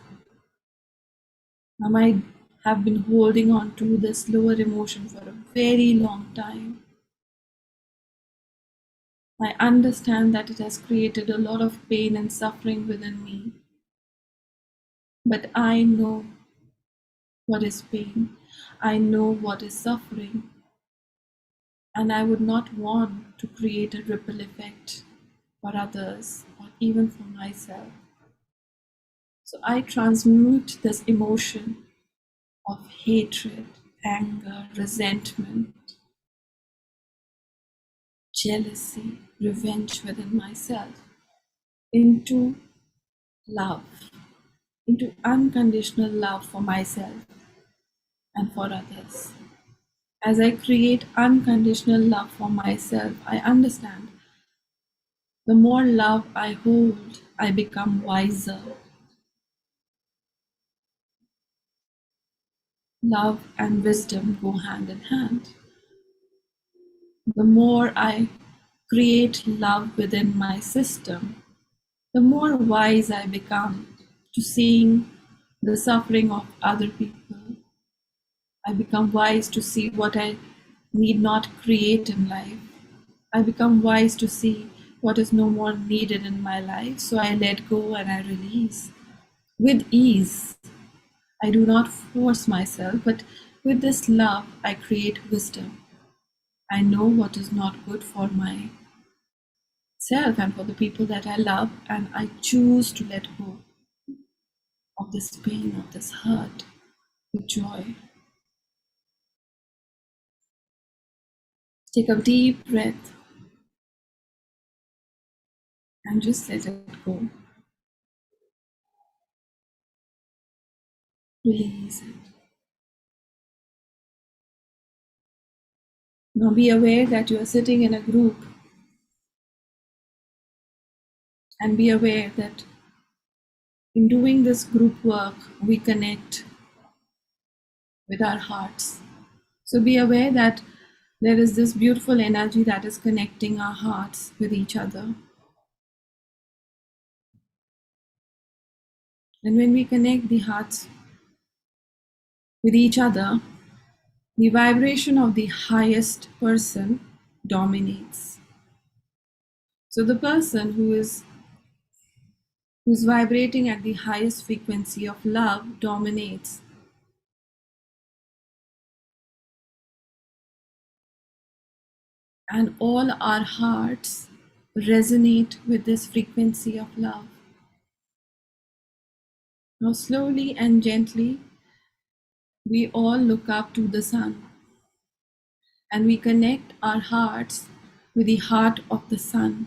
I might have been holding on to this lower emotion for a very long time. I understand that it has created a lot of pain and suffering within me. But I know what is pain. I know what is suffering. And I would not want to create a ripple effect for others or even for myself. So I transmute this emotion of hatred, anger, resentment, jealousy, revenge within myself into love, into unconditional love for myself and for others. As I create unconditional love for myself, I understand the more love I hold, I become wiser. Love and wisdom go hand in hand. The more I create love within my system, the more wise I become to seeing the suffering of other people. I become wise to see what I need not create in life. I become wise to see what is no more needed in my life. So I let go and I release with ease. I do not force myself, but with this love, I create wisdom. I know what is not good for myself and for the people that I love, and I choose to let go of this pain, of this hurt, with joy. Take a deep breath and just let it go. Release it. Now be aware that you are sitting in a group, and be aware that in doing this group work, we connect with our hearts. So be aware that there is this beautiful energy that is connecting our hearts with each other. And when we connect the hearts with each other, the vibration of the highest person dominates. So the person who's vibrating at the highest frequency of love dominates. And all our hearts resonate with this frequency of love. Now, slowly and gently, we all look up to the sun and we connect our hearts with the heart of the sun.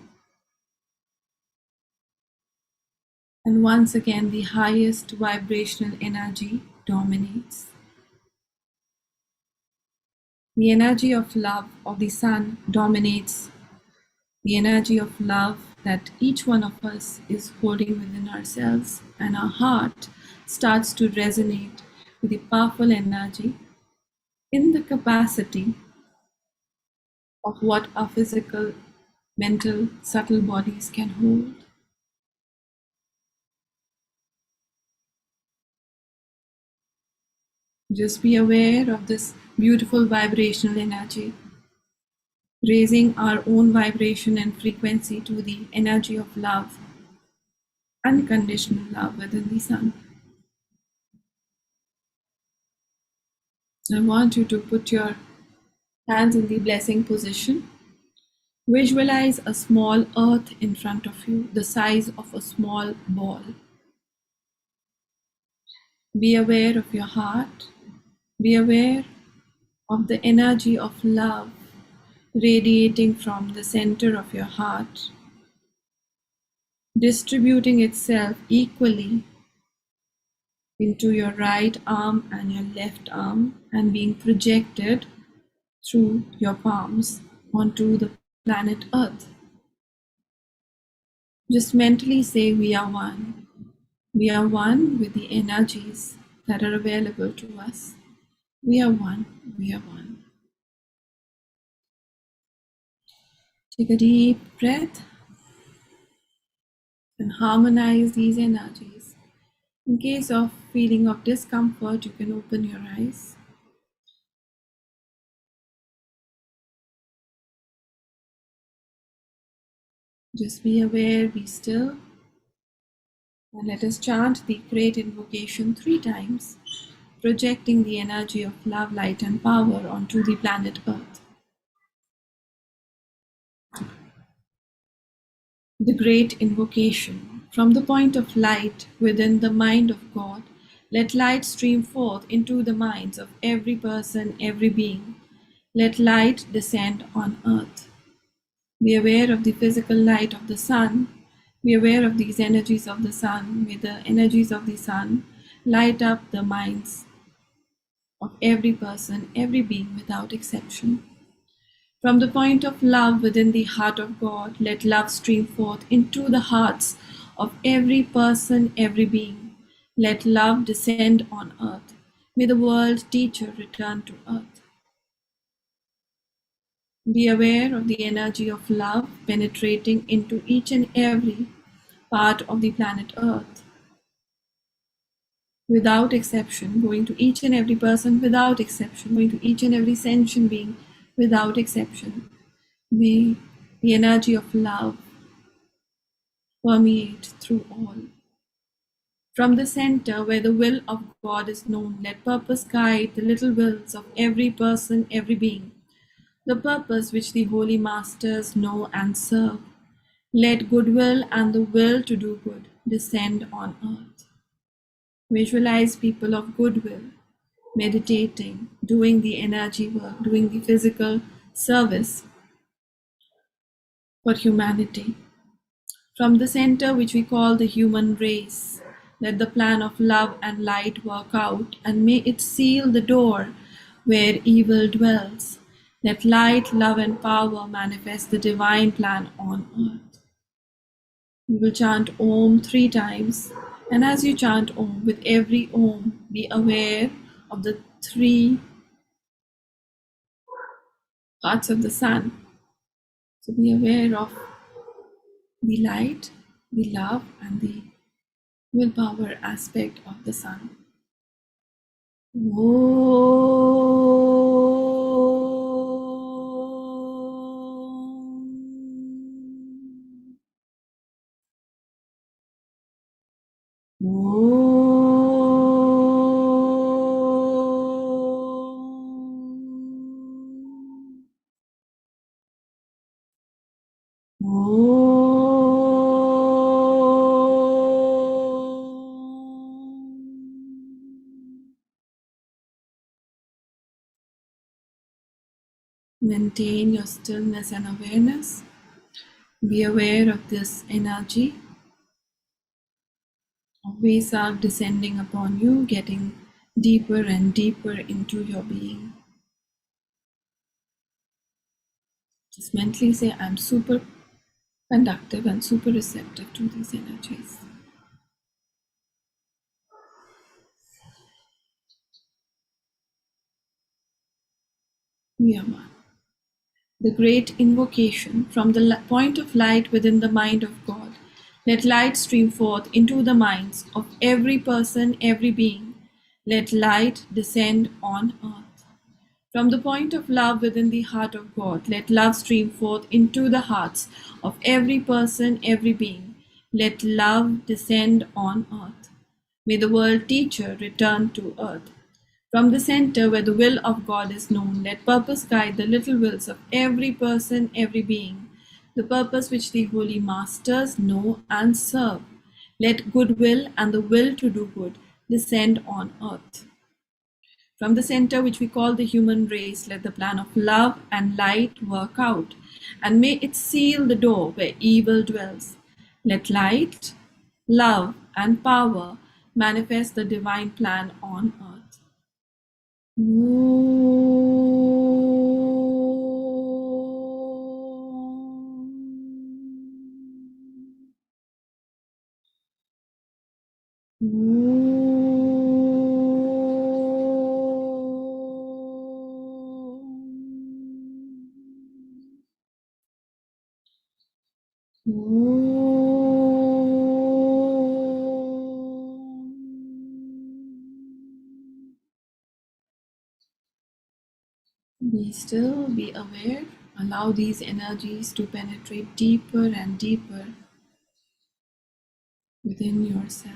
And once again, the highest vibrational energy dominates. The energy of love of the sun dominates the energy of love that each one of us is holding within ourselves, and our heart starts to resonate with the powerful energy in the capacity of what our physical, mental, subtle bodies can hold. Just be aware of this beautiful vibrational energy, raising our own vibration and frequency to the energy of love, unconditional love within the sun. I want you to put your hands in the blessing position. Visualize a small earth in front of you, the size of a small ball. Be aware of your heart. Be aware of the energy of love radiating from the center of your heart, distributing itself equally into your right arm and your left arm, and being projected through your palms onto the planet Earth. Just mentally say, we are one. We are one with the energies that are available to us. We are one. We are one. Take a deep breath and harmonize these energies. In case of feeling of discomfort, you can open your eyes. Just be aware, be still, and let us chant the great invocation 3 times, projecting the energy of love, light, and power onto the planet Earth. The great invocation. From the point of light within the mind of God, let light stream forth into the minds of every person, every being. Let light descend on earth. Be aware of the physical light of the sun. Be aware of these energies of the sun. May the energies of the sun light up the minds of every person, every being without exception. From the point of love within the heart of God, let love stream forth into the hearts of every person, every being. Let love descend on earth. May the world teacher return to earth. Be aware of the energy of love penetrating into each and every part of the planet Earth, without exception, going to each and every person without exception, going to each and every sentient being without exception. May the energy of love permeate through all. From the center where the will of God is known, let purpose guide the little wills of every person, every being, the purpose which the holy masters know and serve. Let goodwill and the will to do good descend on earth. Visualize people of goodwill, meditating, doing the energy work, doing the physical service for humanity. From the center which we call the human race, let the plan of love and light work out, and may it seal the door where evil dwells. Let light, love, and power manifest the divine plan on earth. We will chant Om 3 times, and as you chant Om, with every Om, be aware of the 3 parts of the sun. So be aware of the light, the love, and the willpower aspect of the sun. Maintain your stillness and awareness. Be aware of this energy of Vesak descending upon you, getting deeper and deeper into your being. Just mentally say, I'm super conductive and super receptive to these energies. We are one. The great invocation from the point of light within the mind of God. Let light stream forth into the minds of every person, every being. Let light descend on earth. From the point of love within the heart of God, let love stream forth into the hearts of every person, every being. Let love descend on earth. May the world teacher return to earth. From the center where the will of God is known, let purpose guide the little wills of every person, every being, the purpose which the holy masters know and serve. Let goodwill and the will to do good descend on earth. From the center which we call the human race, let the plan of love and light work out, and may it seal the door where evil dwells. Let light, love, and power manifest the divine plan on earth. Be still, be aware, allow these energies to penetrate deeper and deeper within yourself.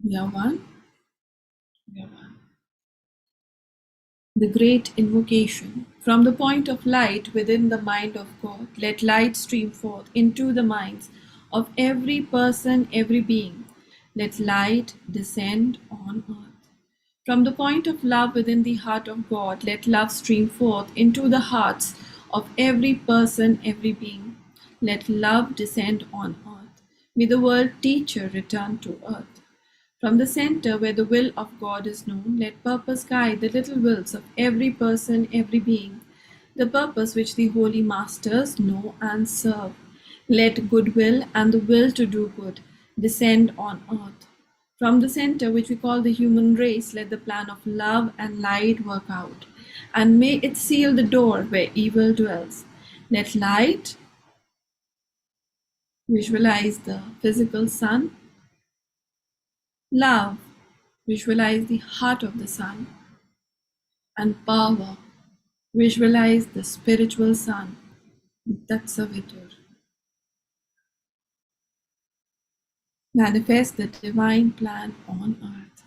We are one. We are one. The great invocation. From the point of light within the mind of God, let light stream forth into the minds of every person, every being. Let light descend on earth. From the point of love within the heart of God, let love stream forth into the hearts of every person, every being. Let love descend on earth. May the world teacher return to earth. From the center where the will of God is known, let purpose guide the little wills of every person, every being, the purpose which the holy masters know and serve. Let goodwill and the will to do good descend on earth. From the center which we call the human race, let the plan of love and light work out, and may it seal the door where evil dwells. Let light visualize the physical sun, love visualize the heart of the sun, and power. Visualize the spiritual sun, Tatsavitur. Manifest the divine plan on earth.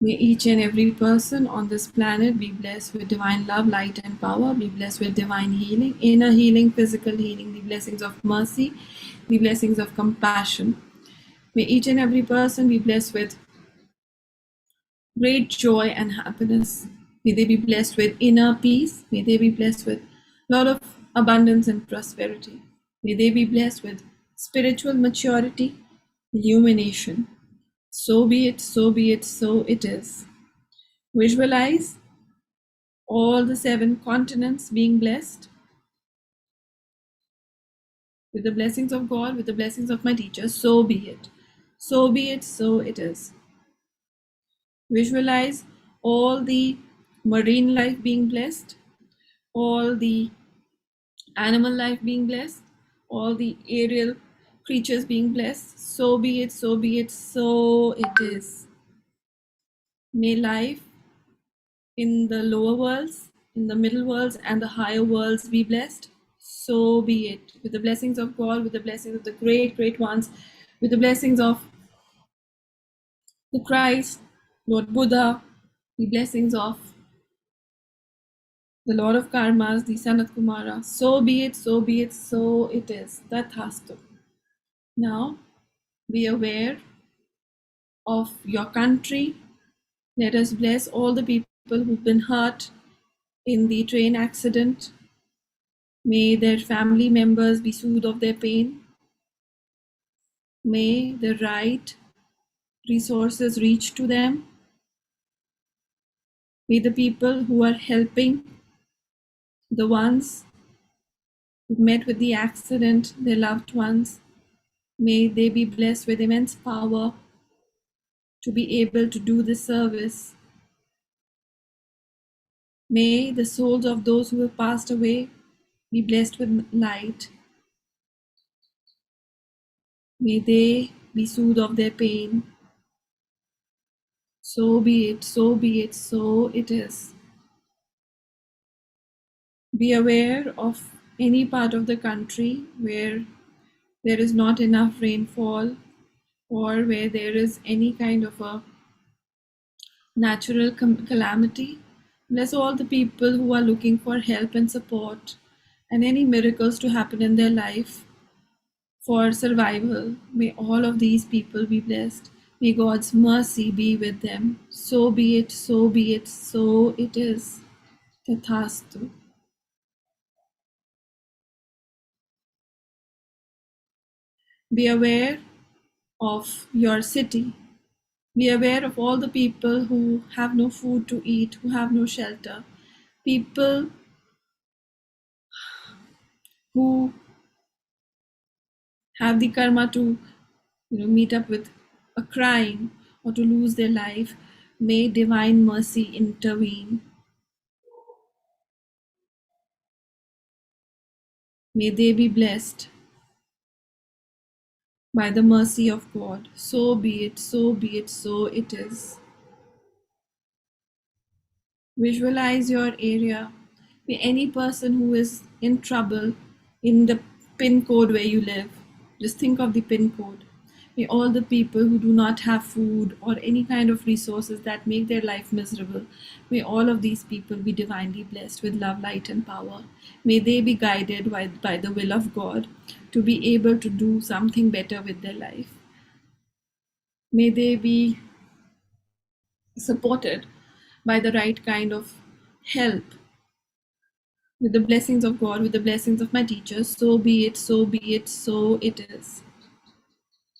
May each and every person on this planet be blessed with divine love, light, and power, be blessed with divine healing, inner healing, physical healing, the blessings of mercy, the blessings of compassion. May each and every person be blessed with great joy and happiness. May they be blessed with inner peace. May they be blessed with a lot of abundance and prosperity. May they be blessed with spiritual maturity, illumination. So be it, so be it, so it is. Visualize all the 7 continents being blessed with the blessings of God, with the blessings of my teacher. So be it. So be it, so it is. Visualize all the marine life being blessed, all the animal life being blessed, all the aerial creatures being blessed. So be it, so be it, so it is. May life in the lower worlds, in the middle worlds, and the higher worlds be blessed. So be it. With the blessings of God, with the blessings of the great, great ones, with the blessings of the Christ, Lord Buddha, the blessings of the Lord of Karmas, the Sanat Kumara. So be it, so be it, so it is. Tathastu. Now, be aware of your country. Let us bless all the people who've been hurt in the train accident. May their family members be soothed of their pain. May the right resources reach to them. May the people who are helping the ones who met with the accident, their loved ones, may they be blessed with immense power to be able to do the service. May the souls of those who have passed away be blessed with light. May they be soothed of their pain. So be it, so be it, so it is. Be aware of any part of the country where there is not enough rainfall or where there is any kind of a natural calamity. Bless all the people who are looking for help and support and any miracles to happen in their life for survival. May all of these people be blessed. May God's mercy be with them. So be it, so be it, so it is. Tathastu. Be aware of your city. Be aware of all the people who have no food to eat, who have no shelter. People who have the karma to meet up with a crime or to lose their life. May divine mercy intervene. May they be blessed by the mercy of God. So be it, so be it, so it is. Visualize your area. May any person who is in trouble in the pin code where you live, just think of the pin code. May all the people who do not have food or any kind of resources that make their life miserable, may all of these people be divinely blessed with love, light, and power. May they be guided by the will of God to be able to do something better with their life. May they be supported by the right kind of help with the blessings of God, with the blessings of my teachers. So be it, so be it, so it is.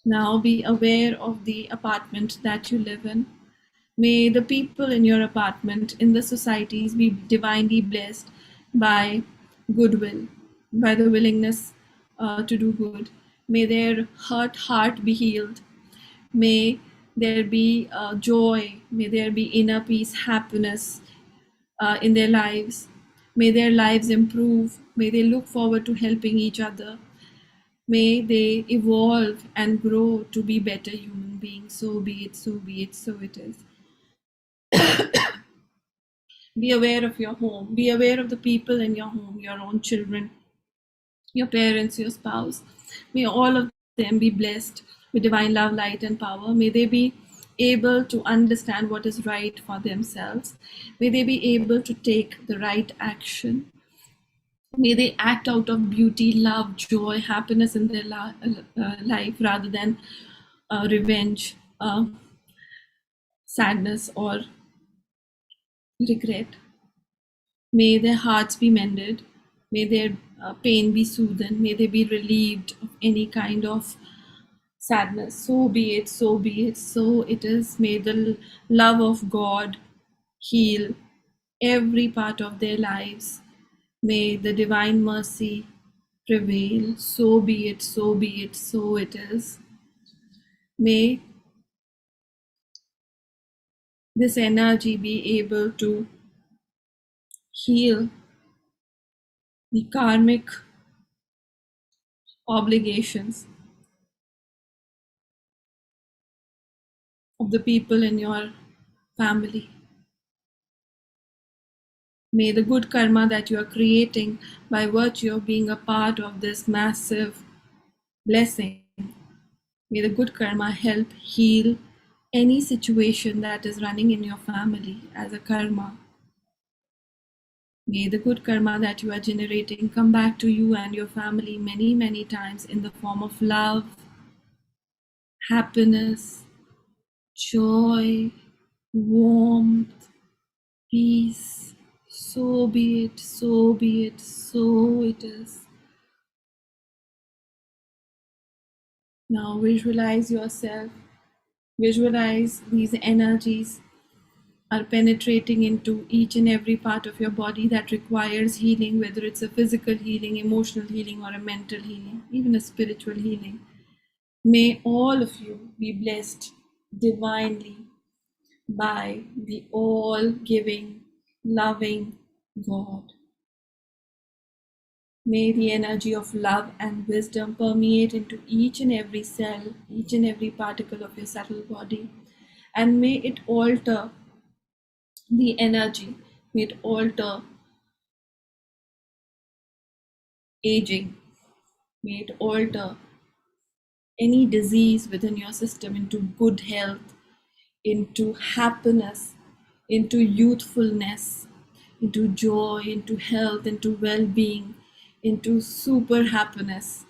Now be aware of the apartment that you live in. May the people in your apartment, in the societies, be divinely blessed by goodwill, by the willingness to do good. May their hurt heart be healed. May there be joy. May there be inner peace, happiness in their lives. May their lives improve. May they look forward to helping each other. May they evolve and grow to be better human beings. So be it, so be it, so it is. Be aware of your home. Be aware of the people in your home, your own children, your parents, your spouse. May all of them be blessed with divine love, light, and power. May they be able to understand what is right for themselves. May they be able to take the right action. May they act out of beauty, love, joy, happiness in their life rather than revenge, sadness, or regret. May their hearts be mended. May their pain be soothed. May they be relieved of any kind of sadness. So be it, so be it, so it is. May the love of God heal every part of their lives. May the divine mercy prevail. So be it, so be it, so it is. May this energy be able to heal the karmic obligations of the people in your family. May the good karma that you are creating by virtue of being a part of this massive blessing, may the good karma help heal any situation that is running in your family as a karma. May the good karma that you are generating come back to you and your family many, many times in the form of love, happiness, joy, warmth, peace. So be it, so be it, so it is. Now visualize yourself, visualize these energies are penetrating into each and every part of your body that requires healing, whether it's a physical healing, emotional healing, or a mental healing, even a spiritual healing. May all of you be blessed divinely by the all giving, loving God. May the energy of love and wisdom permeate into each and every cell, each and every particle of your subtle body, and may it alter the energy, may it alter aging, may it alter any disease within your system into good health, into happiness, into youthfulness, into joy, into health, into well being, into super happiness,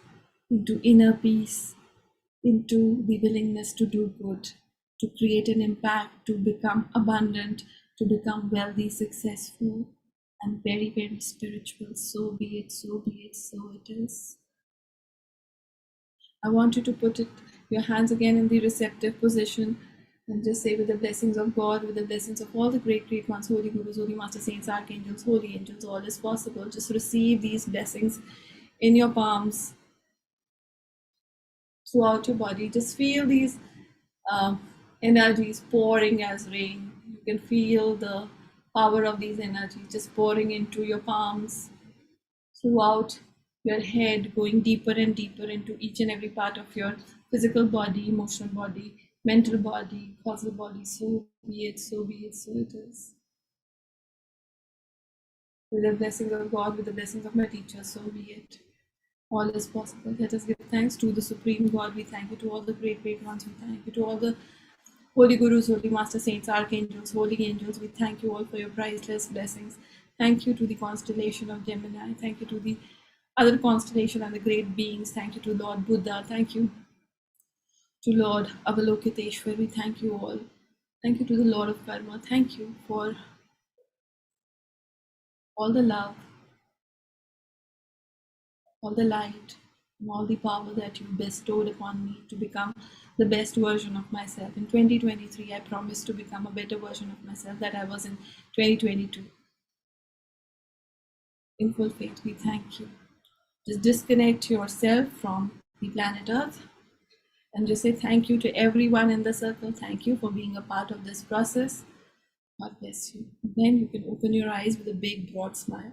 into inner peace, into the willingness to do good, to create an impact, to become abundant, to become wealthy, successful, and very, very spiritual. So be it, so be it, so it is. I want you to put your hands again in the receptive position and just say, with the blessings of God, with the blessings of all the great, great ones, holy gurus, holy master saints, archangels, holy angels, all is possible. Just receive these blessings in your palms throughout your body. Just feel these uh, energies pouring as rain. You can feel the power of these energies just pouring into your palms, throughout your head, going deeper and deeper into each and every part of your physical body, emotional body, mental body, causal body. So be it, so be it, so it is. With the blessings of God, with the blessings of my teacher, so be it. All is possible. Let us give thanks to the Supreme God. We thank you to all the great, great ones. We thank you to all the holy gurus, holy master saints, archangels, holy angels. We thank you all for your priceless blessings. Thank you to the constellation of Gemini. Thank you to the other constellation and the great beings. Thank you to Lord Buddha. Thank you to Lord Avalokiteshwar. We thank you all. Thank you to the Lord of Karma. Thank you for all the love, all the light, and all the power that you bestowed upon me to become the best version of myself. In 2023, I promise to become a better version of myself that I was in 2022. In full faith, we thank you. Just disconnect yourself from the planet Earth and just say thank you to everyone in the circle. Thank you for being a part of this process. God bless you. Then you can open your eyes with a big, broad smile.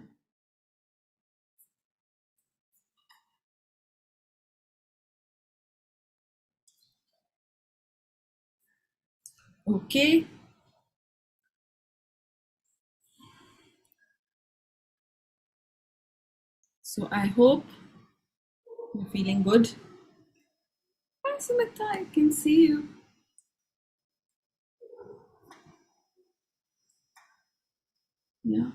Okay. So I hope you're feeling good. Hi, Samantha, I can see you. Yeah.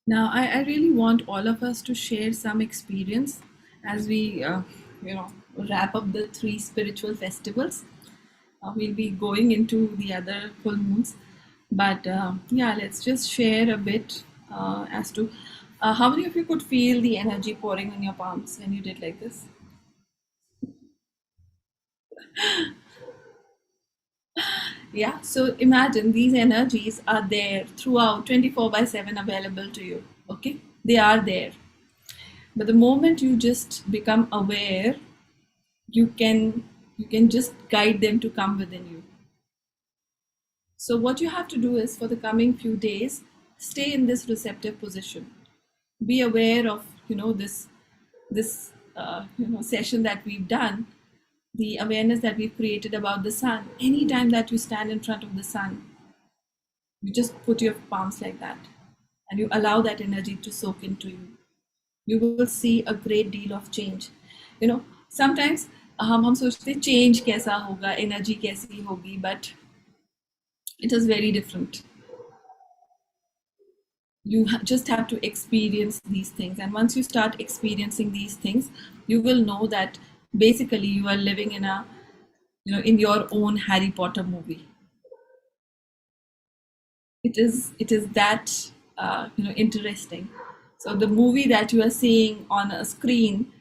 Now, I really want all of us to share some experience as we, wrap up the 3 spiritual festivals. We'll be going into the other full moons, but yeah, let's just share a bit as to how many of you could feel the energy pouring in your palms when you did like this. Yeah, so imagine these energies are there throughout 24 by 7 available to you. Okay, they are there, but the moment you just become aware, you can just guide them to come within you. So what you have to do is, for the coming few days, stay in this receptive position. Be aware of this session that we've done, the awareness that we've created about the sun. Anytime that you stand in front of the sun, you just put your palms like that and you allow that energy to soak into you. You will see a great deal of change. Sometimes हम सोचते change कैसा होगा, energy कैसी होगी, but it is very different. You just have to experience these things, and once you start experiencing these things, you will know that basically you are living in a, in your own Harry Potter movie. It is that interesting. So the movie that you are seeing on a screen,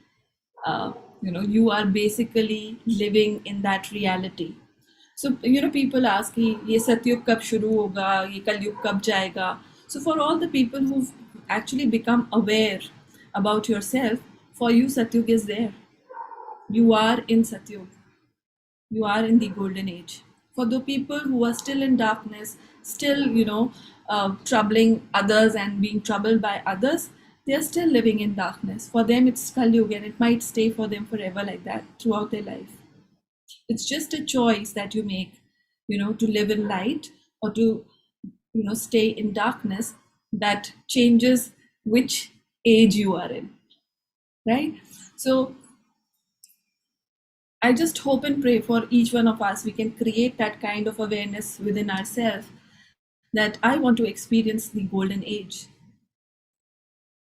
uh, you are basically living in that reality. So people ask कि ये सतयुग कब शुरू होगा, ये कलयुग कब जाएगा. So for all the people who've actually become aware about yourself, for you Satyug is there. You are in Satyug. You are in the golden age. For the people who are still in darkness, still troubling others and being troubled by others, they are still living in darkness. For them it's Kalyug, and it might stay for them forever like that throughout their life. It's just a choice that you make, to live in light or to stay in darkness, that changes which age you are in, right? So I just hope and pray for each one of us we can create that kind of awareness within ourselves, that I want to experience the golden age,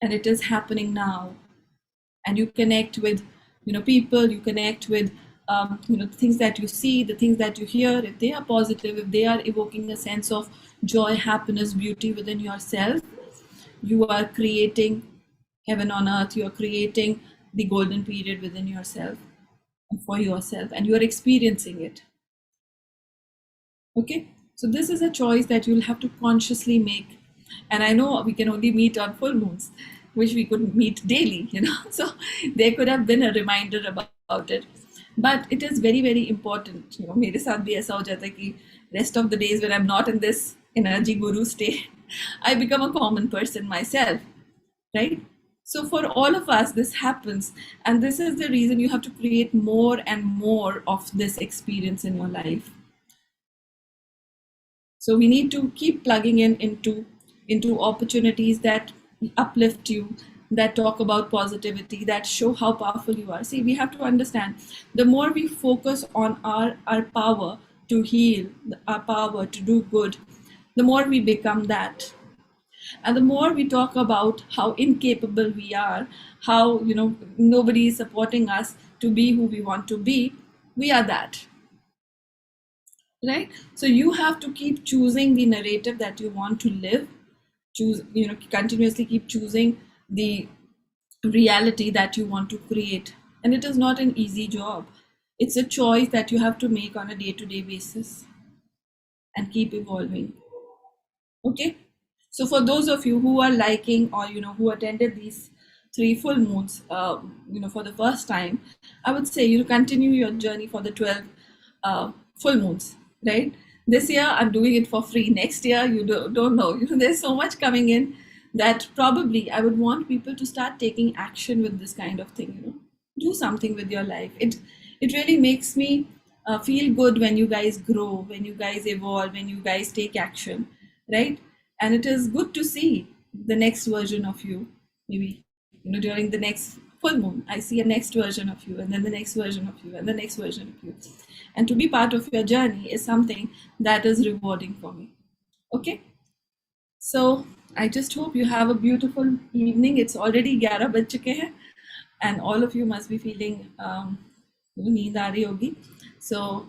and it is happening now. And you connect with people, you connect with things that you see, the things that you hear. If they are positive, if they are evoking a sense of joy, happiness, beauty within yourself, you are creating heaven on earth. You are creating the golden period within yourself and for yourself, and you are experiencing it. Okay, so this is a choice that you'll have to consciously make. And I know we can only meet on full moons, wish we could meet daily, so there could have been a reminder about it. But it is very very important. मेरे साथ भी ऐसा हो जाता है कि rest of the days when I'm not in this energy guru state, I become a common person myself, right? So for all of us this happens, and this is the reason you have to create more and more of this experience in your life. So we need to keep plugging into opportunities that uplift you, that talk about positivity, that show how powerful you are. See, we have to understand, the more we focus on our power to heal, our power to do good, the more we become that. And the more we talk about how incapable we are, how nobody is supporting us to be who we want to be, we are that, right? So you have to keep choosing the narrative that you want to live, continuously keep choosing the reality that you want to create. And it is not an easy job. It's a choice that you have to make on a day-to-day basis and keep evolving. Okay, so for those of you who are liking, or who attended these 3 full moons for the first time, I would say continue your journey for the 12 full moons, right? This year I'm doing it for free. Next year you don't know. There's so much coming in that probably I would want people to start taking action with this kind of thing. Do something with your life. It really makes me feel good when you guys grow, when you guys evolve, when you guys take action, right? And it is good to see the next version of you. Maybe during the next full moon I see a next version of you, and then the next version of you, and the next version of you. And to be part of your journey is something that is rewarding for me. Okay, so I just hope you have a beautiful evening. It's already 11 baj chuke hain, and all of you must be feeling neend aa rahi hogi. So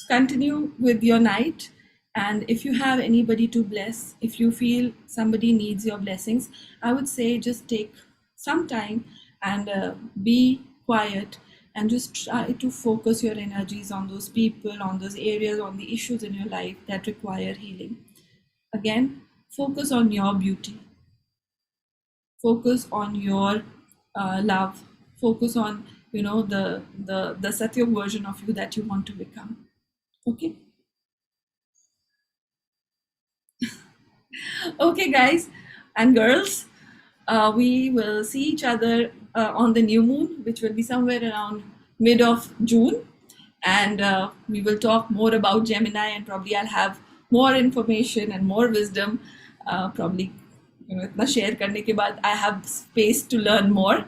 continue with your night, and if you have anybody to bless, if you feel somebody needs your blessings, I would say just take some time and be quiet, and just try to focus your energies on those people, on those areas, on the issues in your life that require healing. Again, focus on your beauty, focus on your love, focus on the Satyam version of you that you want to become. Okay. Okay, guys and girls, we will see each other on the new moon, which will be somewhere around mid of June, and we will talk more about Gemini, and probably I'll have more information and more wisdom. Probably, इतना share करने के बाद I have space to learn more.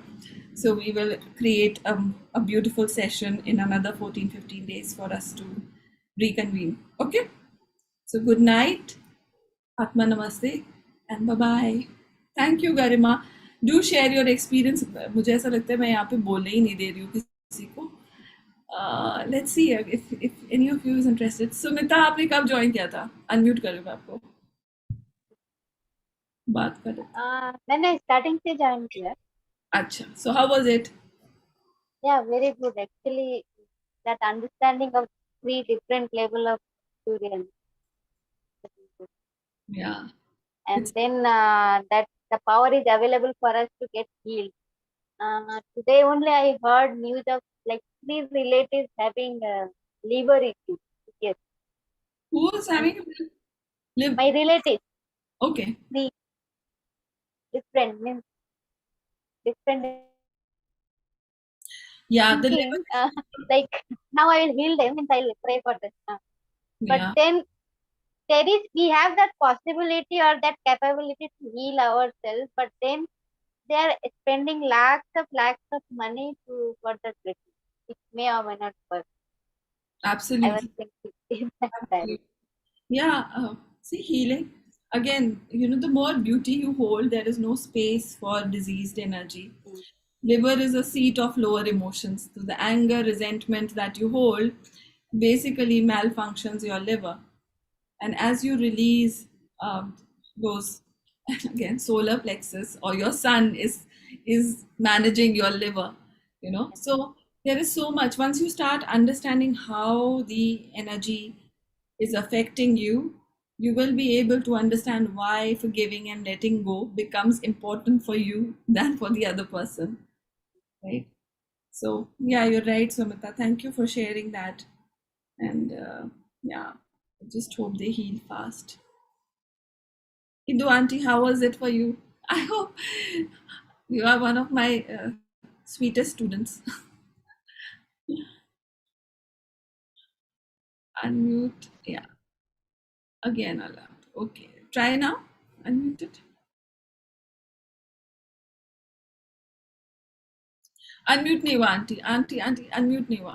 So we will create a beautiful session in another 14, 15 days for us to reconvene. Okay? So good night, Atma Namaste, and bye bye. Thank you, Garima. Do share your experience. मुझे ऐसा लगता है मैं यहाँ पे बोलने ही नहीं दे रही हूँ किसी को. Let's see if any of you is interested. Sumita आपने कब ज्वाइन किया था? अनम्यूट करो मैं आपको. बात कर रहे थे. मैंने स्टार्टिंग से ज्वाइन किया. अच्छा. So how was it? Yeah, very good actually. That understanding of three different level of experience. Yeah. And It's then that the power is available for us to get healed. Today only I heard news of like 3 relatives having liver issue. Yes, who is and having live? my relatives, Okay. 3 different means different Yeah, the thinking. liver. Like now I will heal them and I will pray for them. But Yeah, then there is we have that possibility or that capability to heal ourselves, but then they are spending lakhs of money to for the treatment. It may or may not work. I was absolutely. thinking in that time. Absolutely. Yeah, see, healing. Again, the more beauty you hold, there is no space for diseased energy. Mm. Liver is a seat of lower emotions. So the anger, resentment that you hold basically malfunctions your liver. And as you release those, again, solar plexus or your sun is managing your liver, So there is so much. Once you start understanding how the energy is affecting you, you will be able to understand why forgiving and letting go becomes important for you than for the other person, right? So, yeah, you're right, Sumita. Thank you for sharing that. And yeah, I just hope they heal fast. Hindu auntie, how was it for you? I hope you are one of my sweetest students. Unmute. Yeah, again allowed. Okay, try now. Unmute it. Unmute नहीं हुआ aunty aunty aunty unmute नहीं हुआ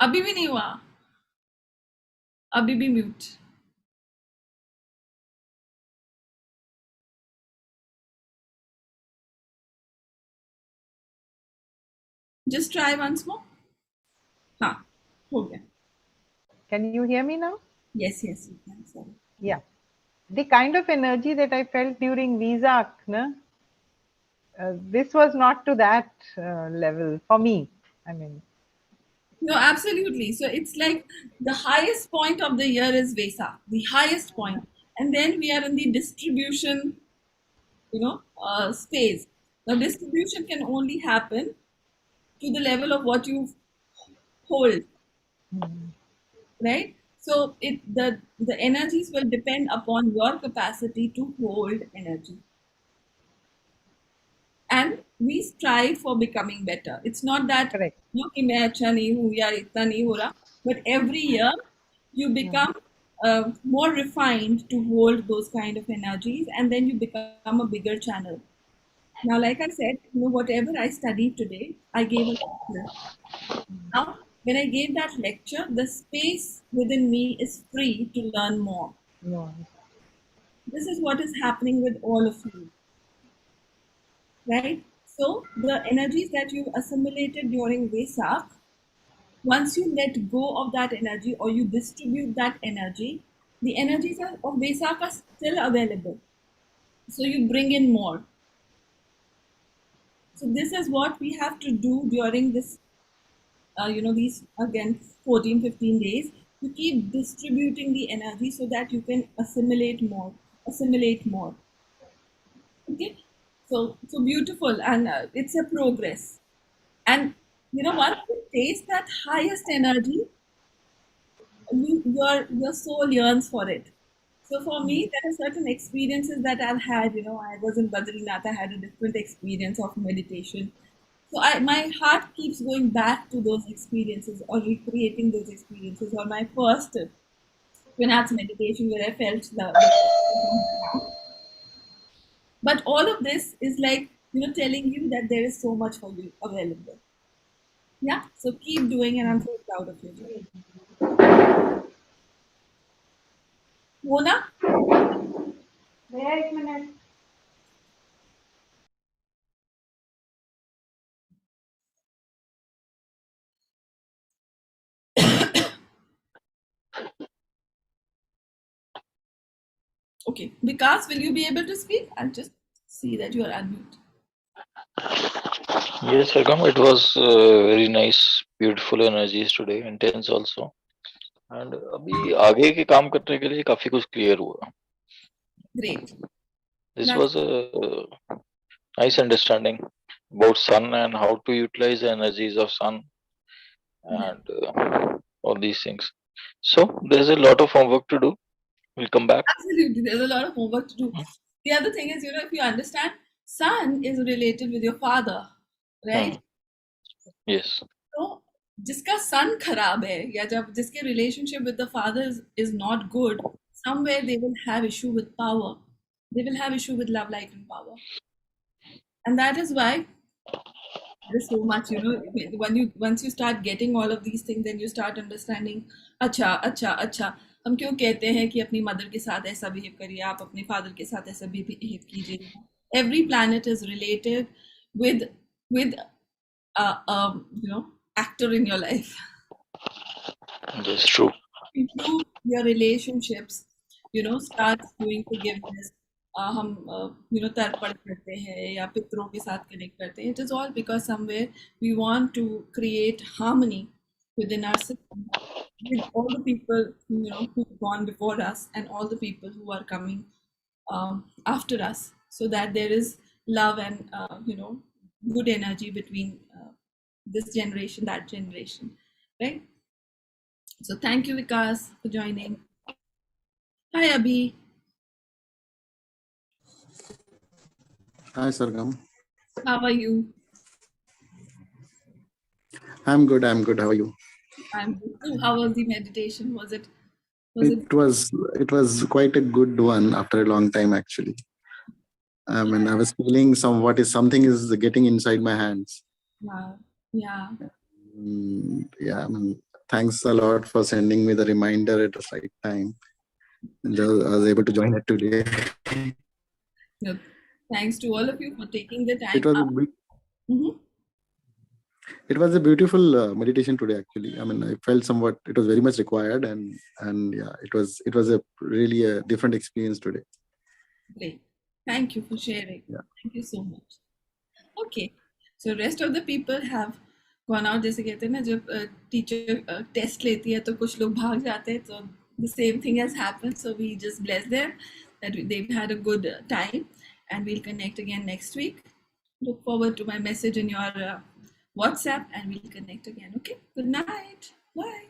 अभी भी नहीं हुआ अभी भी mute just try once more हाँ हो गया Can you hear me now? Yes yes you can sorry Yeah. The kind of energy that I felt during Visa, this was not to that level for me. I mean, no absolutely so it's like the highest point of the year is Vesa the highest point and then we are in the distribution space now distribution can only happen to the level of what you hold right so the energies will depend upon your capacity to hold energy and we strive for becoming better it's not that correct. कि मैं अच्छा नहीं हूँ या इतना नहीं हो रहा but every year you become more refined to hold those kind of energies and then you become a bigger channel now like I said whatever I studied today I gave a lecture now when I gave that lecture the space within me is free to learn more No. this is what is happening with all of you right? So the energies that you assimilated during Vesak, once you let go of that energy or you distribute that energy, the energies of Vesak are still available. So you bring in more. So this is what we have to do during this, these again 14, 15 days to keep distributing the energy so that you can assimilate more. Okay, so beautiful, and it's a progress. And once you taste that highest energy, your soul yearns for it. So for me, there are certain experiences that I've had. I was in Badrinath. I had a different experience of meditation. So my heart keeps going back to those experiences or recreating those experiences. Or my first Vinath meditation where I felt the but all of this is like telling you that there is so much for you available. Yeah, so keep doing, and I'm so proud of you. Mona? भैया एक minute Okay. Vikas, will you be able to speak? I'll just see that you are unmute. Yes, Sargam, it was very nice, beautiful energies today, intense also. And अभी आगे के काम करने के लिए काफी कुछ clear हुआ. Great. This That's was a nice understanding about sun and how to utilize the energies of sun yeah, and all these things. So there's a lot of homework to do. We'll come back. absolutely. There's a lot of homework to do. The other thing is, if you understand, son is related with your father, right? Hmm. Yes. तो जिसका सन खराब है या जब जिसके relationship with the father is not good, somewhere they will have issue with power. They will have issue with love, light, and power. And that is why there's so much, when you once you start getting all of these things, then you start understanding. अच्छा अच्छा अच्छा हम क्यों कहते हैं कि अपनी mother के साथ ऐसा बिहेव करिए, आप अपने फादर के साथ ऐसा भी बिहेव कीजिए. Every planet is related with actor in your life. That's true. Improve your relationships, start doing forgiveness. हम तर्पण करते हैं या पितरों के साथ कनेक्ट करते हैं. It is all because somewhere we want to create harmony within our system with all the people who've gone before us and all the people who are coming after us, so that there is love and good energy between this generation, that generation, right? So thank you, Vikas, for joining. Hi, Abhi. Hi, Sargam. How are you? I'm good. I'm good. How are you? I'm good too. How was the meditation? Was it It was quite a good one after a long time, actually. I mean, I was feeling something is getting inside my hands. wow? Yeah. Yeah, I mean, thanks a lot for sending me the reminder at the right time. And I was able to join it today. No, thanks to all of you for taking the time It was a out. Mhm. it was a beautiful meditation today. Actually, I mean, I felt somewhat it was very much required, and yeah, it was a really a different experience today. Great. Thank you for sharing. Yeah. Thank you so much. Okay. So rest of the people have gone out. जैसे कहते हैं ना जब teacher test लेती है तो कुछ लोग भाग जाते हैं. So the same thing has happened. So we just bless them that they've had a good time, and we'll connect again next week. Look forward to my message in your WhatsApp, and we'll connect again. Okay. Good night. Bye.